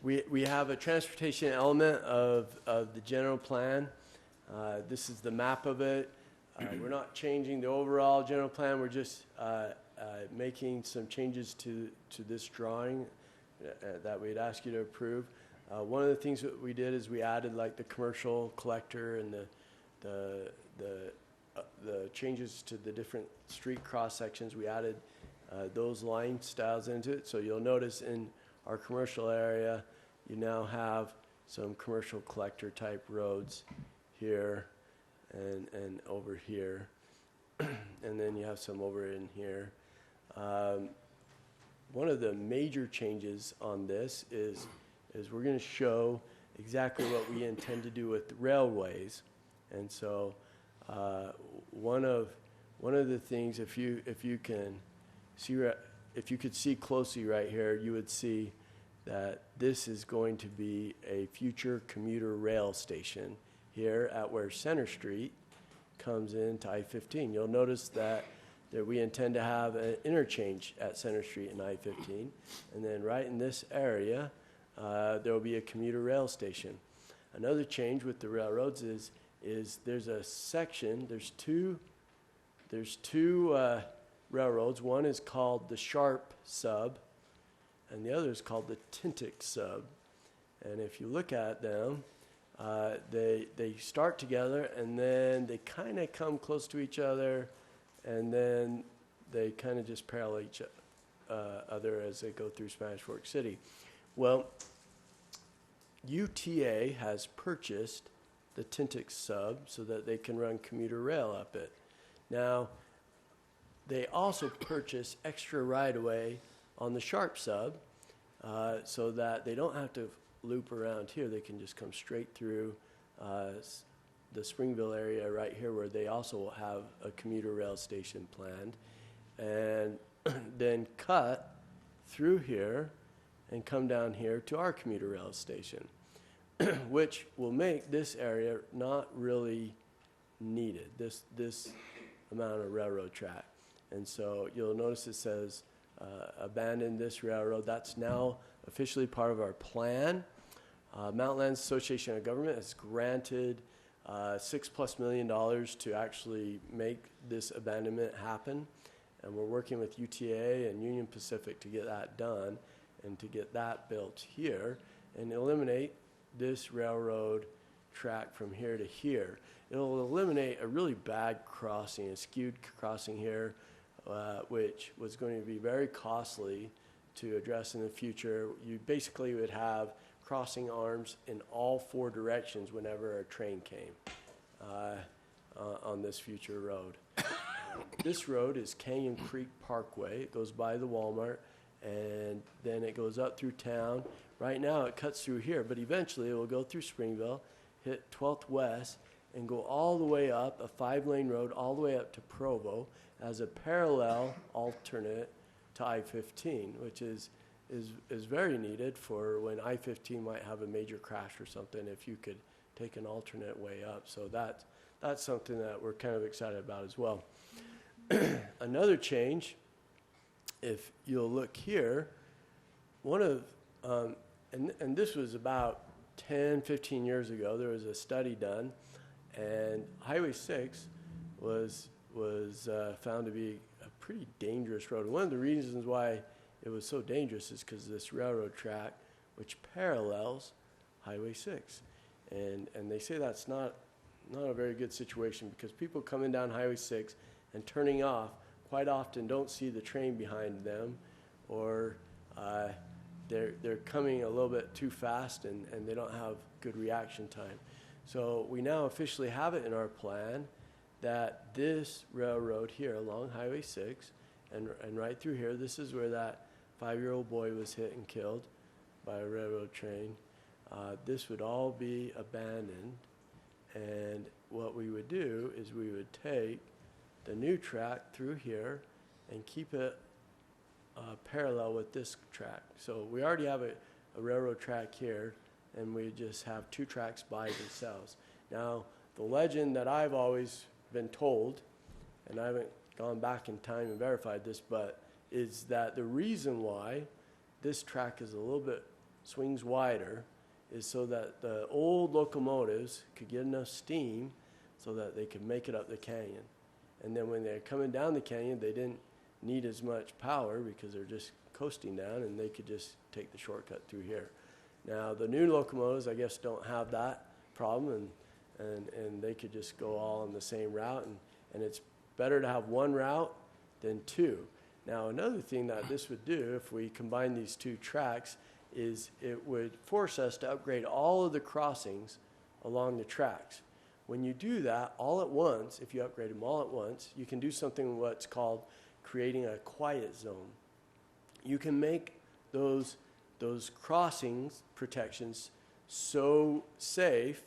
we have a transportation element of the general plan. This is the map of it. We're not changing the overall general plan. We're just making some changes to this drawing that we'd ask you to approve. One of the things that we did is we added like the commercial collector and the changes to the different street cross sections. We added those line styles into it. So you'll notice in our commercial area, you now have some commercial collector type roads here and over here. And then you have some over in here. one of the major changes on this is we're going to show exactly what we intend to do with the railways. And so one of the things, if you can see, if you could see closely right here, you would see that this is going to be a future commuter rail station here at where Center Street comes into I-15. You'll notice that we intend to have an interchange at Center Street and I-15, and then right in this area there will be a commuter rail station. Another change with the railroads is there's a section, there's two railroads. One is called the Sharp Sub, and the other is called the Tintic Sub. And if you look at them, they start together, and then they kind of come close to each other, and then they kind of just parallel each other as they go through Spanish Fork City. Well, UTA has purchased the Tintic Sub so that they can run commuter rail up it. Now, they also purchase extra right-of-way on the Sharp Sub so that they don't have to loop around here. They can just come straight through the Springville area right here, where they also will have a commuter rail station planned, and then cut through here and come down here to our commuter rail station, which will make this area not really needed, this amount of railroad track. And so you'll notice it says abandon this railroad. That's now officially part of our plan. Mountain Lands Association of Government has granted $6+ million to actually make this abandonment happen. And we're working with UTA and Union Pacific to get that done and to get that built here and eliminate this railroad track from here to here. It'll eliminate a really bad crossing, a skewed crossing here, which was going to be very costly to address in the future. You basically would have crossing arms in all four directions whenever a train came on this future road. This road is Canyon Creek Parkway. It goes by the Walmart, and then it goes up through town. Right now it cuts through here, but eventually it will go through Springville, hit 12th West, and go all the way up a 5-lane road all the way up to Provo as a parallel alternate to I-15, which is very needed for when I-15 might have a major crash or something, if you could take an alternate way up. So that's something that we're kind of excited about as well. Another change, if you'll look here, one of, and this was about 10, 15 years ago, there was a study done, and Highway 6 was found to be a pretty dangerous road. One of the reasons why it was so dangerous is because of this railroad track, which parallels Highway 6. And they say that's not a very good situation, because people coming down Highway 6 and turning off quite often don't see the train behind them, or they're coming a little bit too fast and they don't have good reaction time. So we now officially have it in our plan that this railroad here along Highway 6 and right through here, this is where that 5-year-old boy was hit and killed by a railroad train. This would all be abandoned, and what we would do is we would take the new track through here and keep it parallel with this track. So we already have a railroad track here, and we just have 2 tracks by themselves. Now, the legend that I've always been told, and I haven't gone back in time and verified this, but is that the reason why this track is a little bit swings wider is so that the old locomotives could get enough steam so that they could make it up the canyon. And then when they're coming down the canyon, they didn't need as much power because they're just coasting down, and they could just take the shortcut through here. Now, the new locomotives, I guess, don't have that problem, and they could just go all on the same route, and it's better to have one route than 2. Now, another thing that this would do, if we combine these 2 tracks, is it would force us to upgrade all of the crossings along the tracks. When you do that all at once, if you upgrade them all at once, you can do something what's called creating a quiet zone. you can make those crossings protections so safe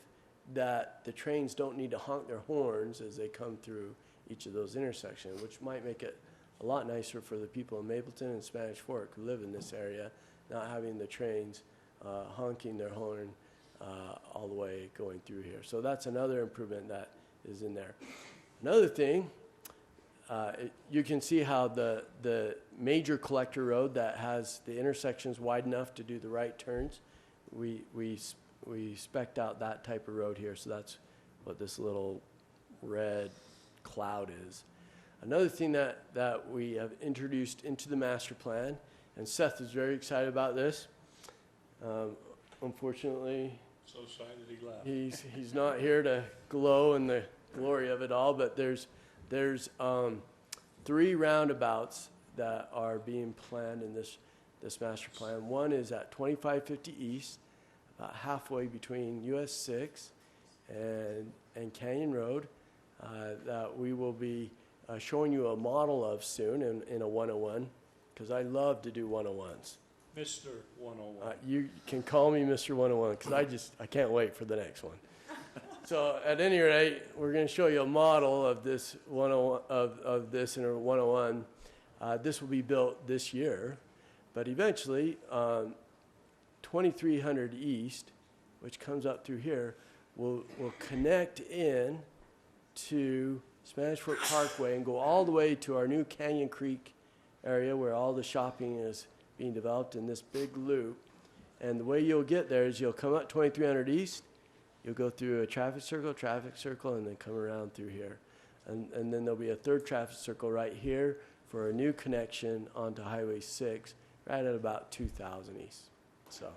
that the trains don't need to honk their horns as they come through each of those intersections, which might make it a lot nicer for the people in Mapleton and Spanish Fork who live in this area, not having the trains honking their horn all the way going through here. So that's another improvement that is in there. Another thing, you can see how the major collector road that has the intersections wide enough to do the right turns, we spec'd out that type of road here. So that's what this little red cloud is. Another thing that we have introduced into the master plan, and Seth is very excited about this. Unfortunately, So excited he laughed. he's not here to glow in the glory of it all, but there's 3 roundabouts that are being planned in this master plan. One is at 2550 East, about halfway between US 6 and Canyon Road, that we will be showing you a model of soon in a 101, because I love to do 101s. Mr. 101. You can call me Mr. 101, because I can't wait for the next one. So at any rate, we're going to show you a model of this 101, of this in a 101. This will be built this year, but eventually 2300 East, which comes up through here, will connect in to Spanish Fork Parkway and go all the way to our new Canyon Creek area where all the shopping is being developed in this big loop. And the way you'll get there is you'll come up 2300 East, you'll go through a traffic circle, and then come around through here. And then there'll be a third traffic circle right here for a new connection onto Highway 6, right at about 2000 East. So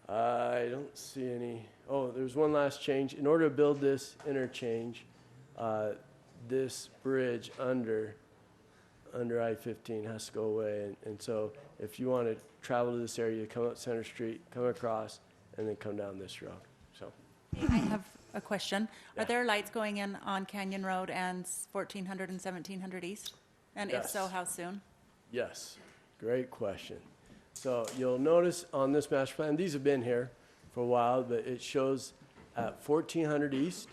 I don't see any. Oh, there's one last change. In order to build this interchange, this bridge under I-15 has to go away. And so if you want to travel to this area, you come up Center Street, come across, and then come down this road. So I have a question. Yeah. Are there lights going in on Canyon Road and 1400 and 1700 East? And if so, Yes. how soon? yes, great question. So you'll notice on this master plan, these have been here for a while, but it shows at 1400 East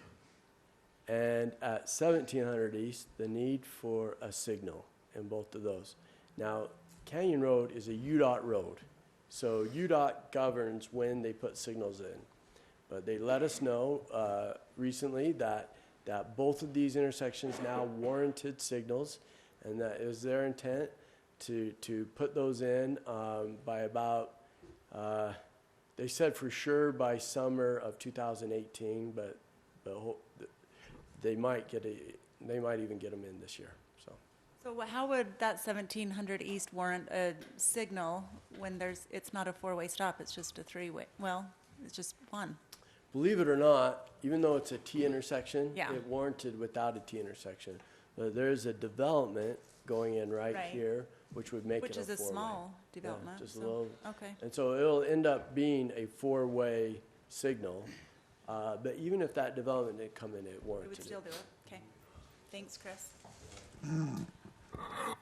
and at 1700 East the need for a signal in both of those. Now, Canyon Road is a UDOT road, so UDOT governs when they put signals in. But they let us know recently that both of these intersections now warranted signals, and that is their intent to put those in by about, they said for sure by summer of 2018, but they might even get them in this year. So how would that 1700 East warrant a signal when it's not a 4-way stop, it's just a 3-way? Well, it's just one. Believe it or not, even though it's a T intersection, Yeah. it warranted without a T intersection. But there's a development going in right here, which would make Which it a is a 4-way. small development. Just a so- little. Okay. And so it'll end up being a 4-way signal. But even if that development didn't come in, it We warranted would it. still do it. Okay. Thanks, Chris.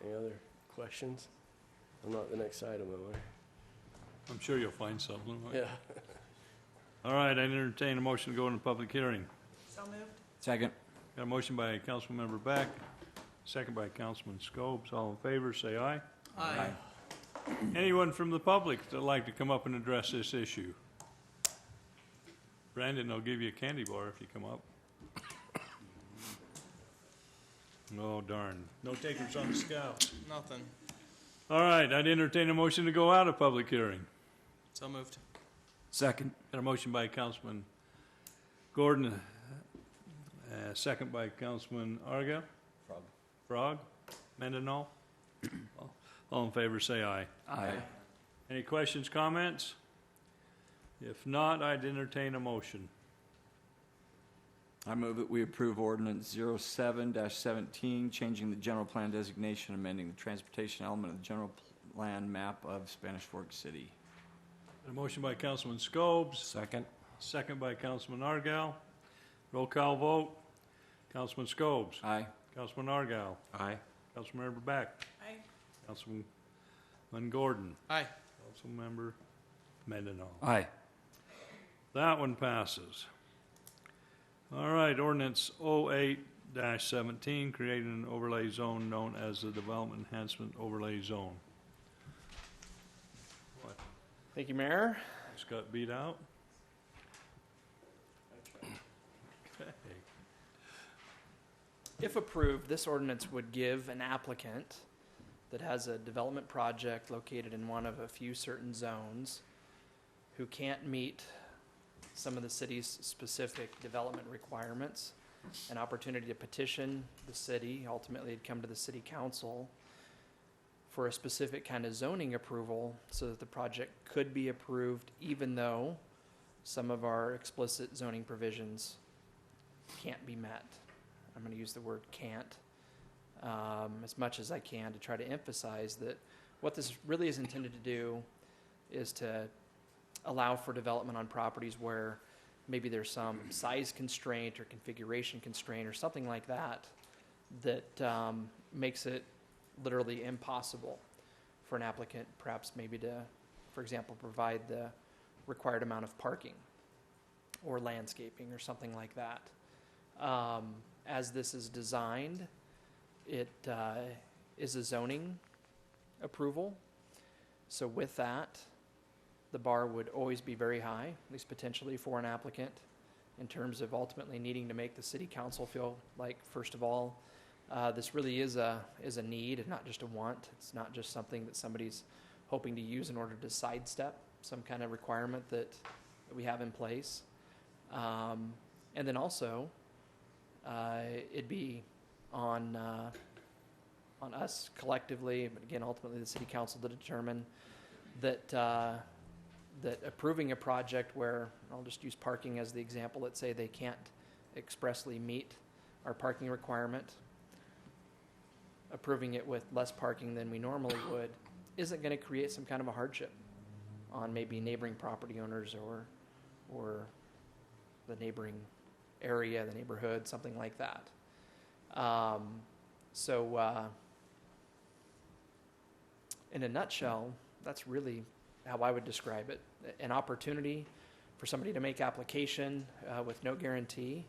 Any other questions? I'm not the next item, am I'm sure you'll find something. I? Yeah. All right, I entertain a motion to go into public hearing. So moved. Second. Got a motion by Councilmember Beck, second by Councilman Scobes. All in favor, say aye. Aye. Anyone from the public that'd like to come up and address this issue? Brandon, I'll give you a candy bar if you come up. Oh, darn. No takers on the Scouts. Nothing. All right, I'd entertain a motion to go out of public hearing. So moved. Second. Got a motion by Councilman Gordon, second by Councilman Arga. Frog. Mendenhall. All in favor, say aye. Aye. Any questions, comments? If not, I'd entertain a motion. I move that we approve ordinance 07-17, changing the general plan designation, amending the transportation element of the general plan map of Spanish Fork City. Got a motion by Councilman Scobes, Second. second by Councilman Argal. Roll call vote. Councilman Scobes. Aye. Councilman Argal. Aye. Councilmember Beck. Aye. Councilman Councilman Gordon. Aye. Councilmember Mendenhall. Aye. That one passes. All right, ordinance 08-17, creating an overlay zone known as the Development Enhancement Overlay Zone. What, Thank you, Mayor. just got beat out? Okay. If approved, this ordinance would give an applicant that has a development project located in one of a few certain zones who can't meet some of the city's specific development requirements, an opportunity to petition the city. Ultimately, it'd come to the city council for a specific kind of zoning approval so that the project could be approved even though some of our explicit zoning provisions can't be met. I'm going to use the word can't as much as I can to try to emphasize that what this really is intended to do is to allow for development on properties where maybe there's some size constraint or configuration constraint or something like that that makes it literally impossible for an applicant perhaps maybe to, for example, provide the required amount of parking or landscaping or something like that. As this is designed, it is a zoning approval. So with that, the bar would always be very high, at least potentially for an applicant, in terms of ultimately needing to make the city council feel like, first of all, this really is a need and not just a want. It's not just something that somebody's hoping to use in order to sidestep some kind of requirement that we have in place. And then also, it'd be on us collectively, but again, ultimately the city council to determine that that approving a project where, I'll just use parking as the example, let's say they can't expressly meet our parking requirement, approving it with less parking than we normally would isn't going to create some kind of a hardship on maybe neighboring property owners or the neighboring area, the neighborhood, something like that. In a nutshell, that's really how I would describe it. An opportunity for somebody to make application with no guarantee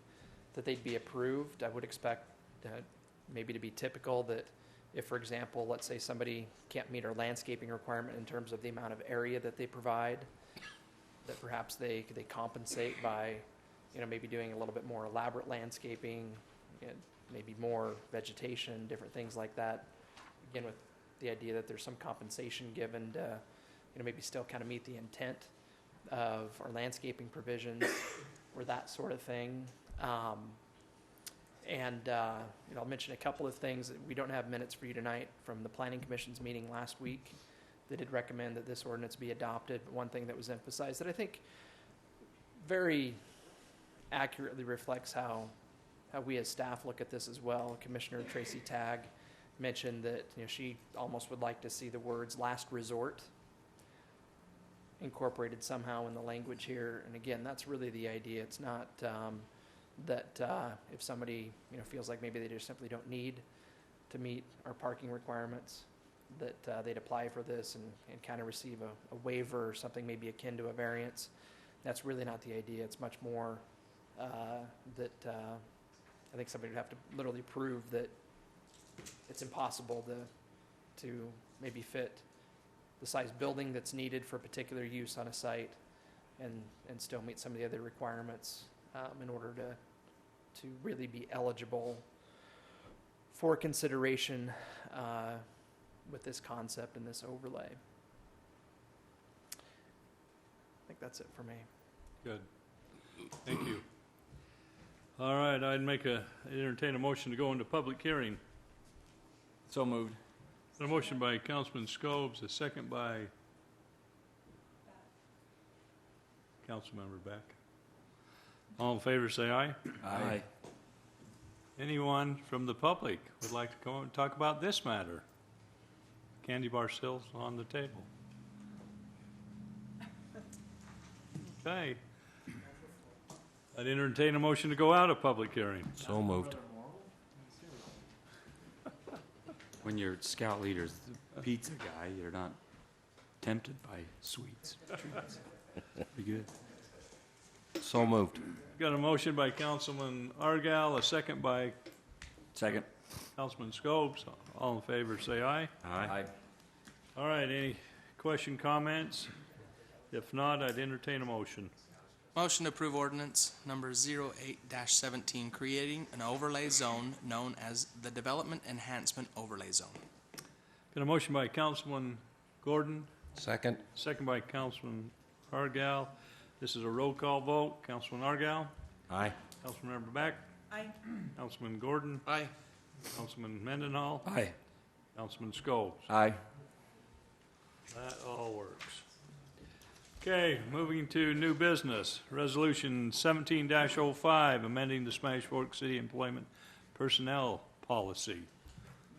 that they'd be approved. I would expect maybe to be typical that if, for example, let's say somebody can't meet our landscaping requirement in terms of the amount of area that they provide, that perhaps they compensate by, maybe doing a little bit more elaborate landscaping, maybe more vegetation, different things like that. Again, with the idea that there's some compensation given to, maybe still kind of meet the intent of our landscaping provisions or that sort of thing. I'll mention a couple of things. We don't have minutes for you tonight from the Planning Commission's meeting last week. They did recommend that this ordinance be adopted. But one thing that was emphasized that I think very accurately reflects how we as staff look at this as well. Commissioner Tracy Tagg mentioned that she almost would like to see the words "last resort" incorporated somehow in the language here. And again, that's really the idea. It's not that if somebody feels like maybe they just simply don't need to meet our parking requirements, that they'd apply for this and kind of receive a waiver or something maybe akin to a variance. That's really not the idea. It's much more that I think somebody would have to literally prove that it's impossible to maybe fit the size building that's needed for particular use on a site and still meet some of the other requirements in order to really be eligible for consideration with this concept and this overlay. I think that's it for me. Good. Thank you. All right, I'd entertain a motion to go into public hearing. So moved. A motion by Councilman Scobes, a second by Councilmember Beck. All in favor, say aye. Aye. Anyone from the public would like to come and talk about this matter? Candy bar still on the table. Okay. I'd entertain a motion to go out of public hearing. So moved. When you're scout leaders, the pizza guy, you're not tempted by sweets. Treats. Be good. So moved. Got a motion by Councilman Argal, a second by Second. Councilman Scopes. All in favor, say aye. Aye. All right, any question, comments? If not, I'd entertain a motion. Motion to approve ordinance number 08-17, creating an overlay zone known as the Development Enhancement Overlay Zone. Got a motion by Councilman Gordon, Second. second by Councilman Argal. This is a roll call vote. Councilman Argal, Aye. Councilmember Beck, Aye. Councilman Gordon, Aye. Councilman Mendenhall, Aye. Councilman Scopes. Aye. That all works. Okay, moving to new business. Resolution 17-05, amending the Smash Fork City Employment Personnel Policy.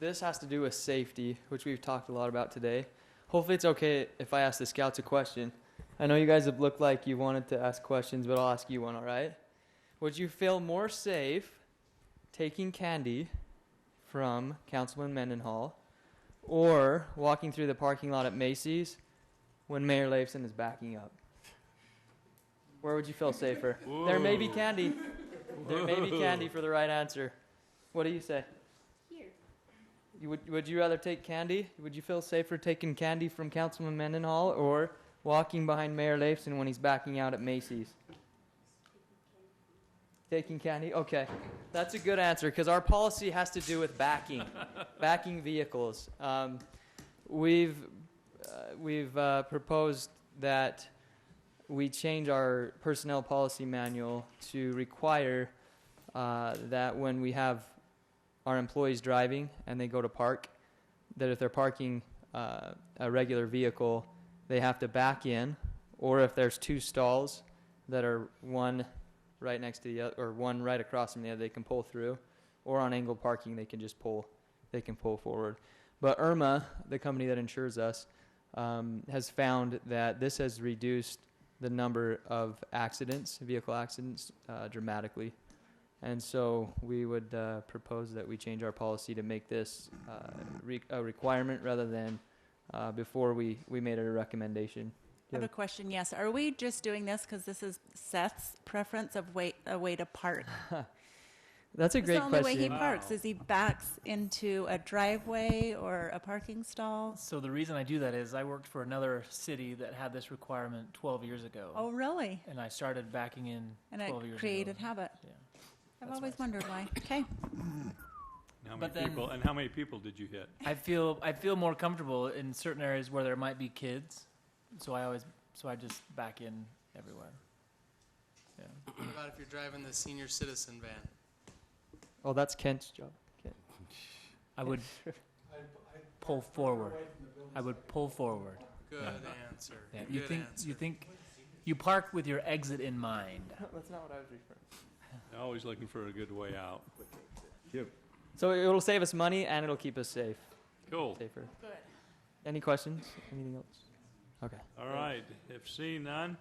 This has to do with safety, which we've talked a lot about today. Hopefully it's okay if I ask the scouts a question. I know you guys have looked like you wanted to ask questions, but I'll ask you one, all right? Would you feel more safe taking candy from Councilman Mendenhall or walking through the parking lot at Macy's when Mayor Leifson is backing up? Where would you feel safer? There may be candy. There may be candy for the right answer. What do you say? Would you rather take candy? Would you feel safer taking candy from Councilman Mendenhall or walking behind Mayor Leifson when he's backing out at Macy's? Taking candy? Okay. That's a good answer because our policy has to do with backing vehicles. We've proposed that we change our personnel policy manual to require that when we have our employees driving and they go to park, that if they're parking a regular vehicle, they have to back in, or if there's two stalls that are one right next to the other, or one right across from the other, they can pull through, or on angled parking, they can just pull forward. But IRMA, the company that insures us, has found that this has reduced the number of accidents, vehicle accidents, dramatically. And so we would propose that we change our policy to make this a requirement rather than before we made it a recommendation. I have a question, yes. Are we just doing this because this is Seth's preference of a way to park? That's a great question. The only way he question. parks is he backs into a driveway or a parking stall. So the reason I do that is I worked for another city that had this requirement 12 years ago. Oh, really? And I started backing in And 12 it years created ago. habit. Yeah. I've That's always why I wondered why. Okay. How many people did you hit? I feel more comfortable in certain areas where there might be kids, so I just back in everywhere. Yeah. What about if you're driving the senior citizen van? Oh, that's Kent's job. Kent. I would pull forward. I would pull forward. Good answer. Yeah. Good You think you park with your exit in mind. That's not what I was referring to. Always looking for a good way out. Yep. So it'll save us money and it'll keep us safe. Cool. Safer. Good. Any questions? Anything else? Okay. All right. If seeing none,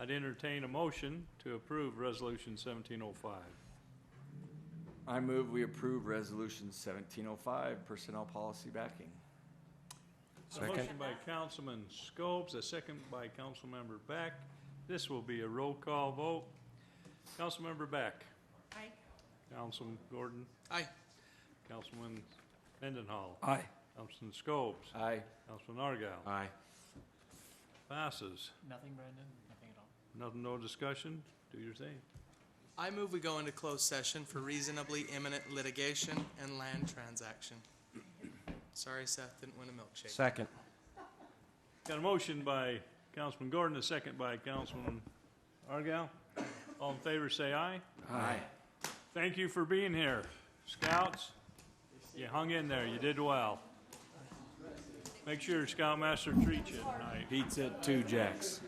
I'd entertain a motion to approve Resolution 1705. I move we approve Resolution 1705, personnel policy backing. A motion by Councilman Scopes, a second by Councilmember Beck. This will be a roll call vote. Councilmember Beck. Aye. Councilman Gordon. Aye. Councilman Mendenhall. Aye. Councilman Scopes. Aye. Councilman Argal. Aye. Nothing, Passes. Brandon? Nothing at all. Nothing, no discussion. Do your thing. I move we go into closed session for reasonably imminent litigation and land transaction. Sorry, Seth didn't win a milkshake. Second. Got a motion by Councilman Gordon, a second by Councilman Argal. All in favor, say aye. Aye. Thank you for being here. Scouts, you hung in there. You did well. Make sure Scoutmaster treats you tonight. Pizza at 2 Jacks.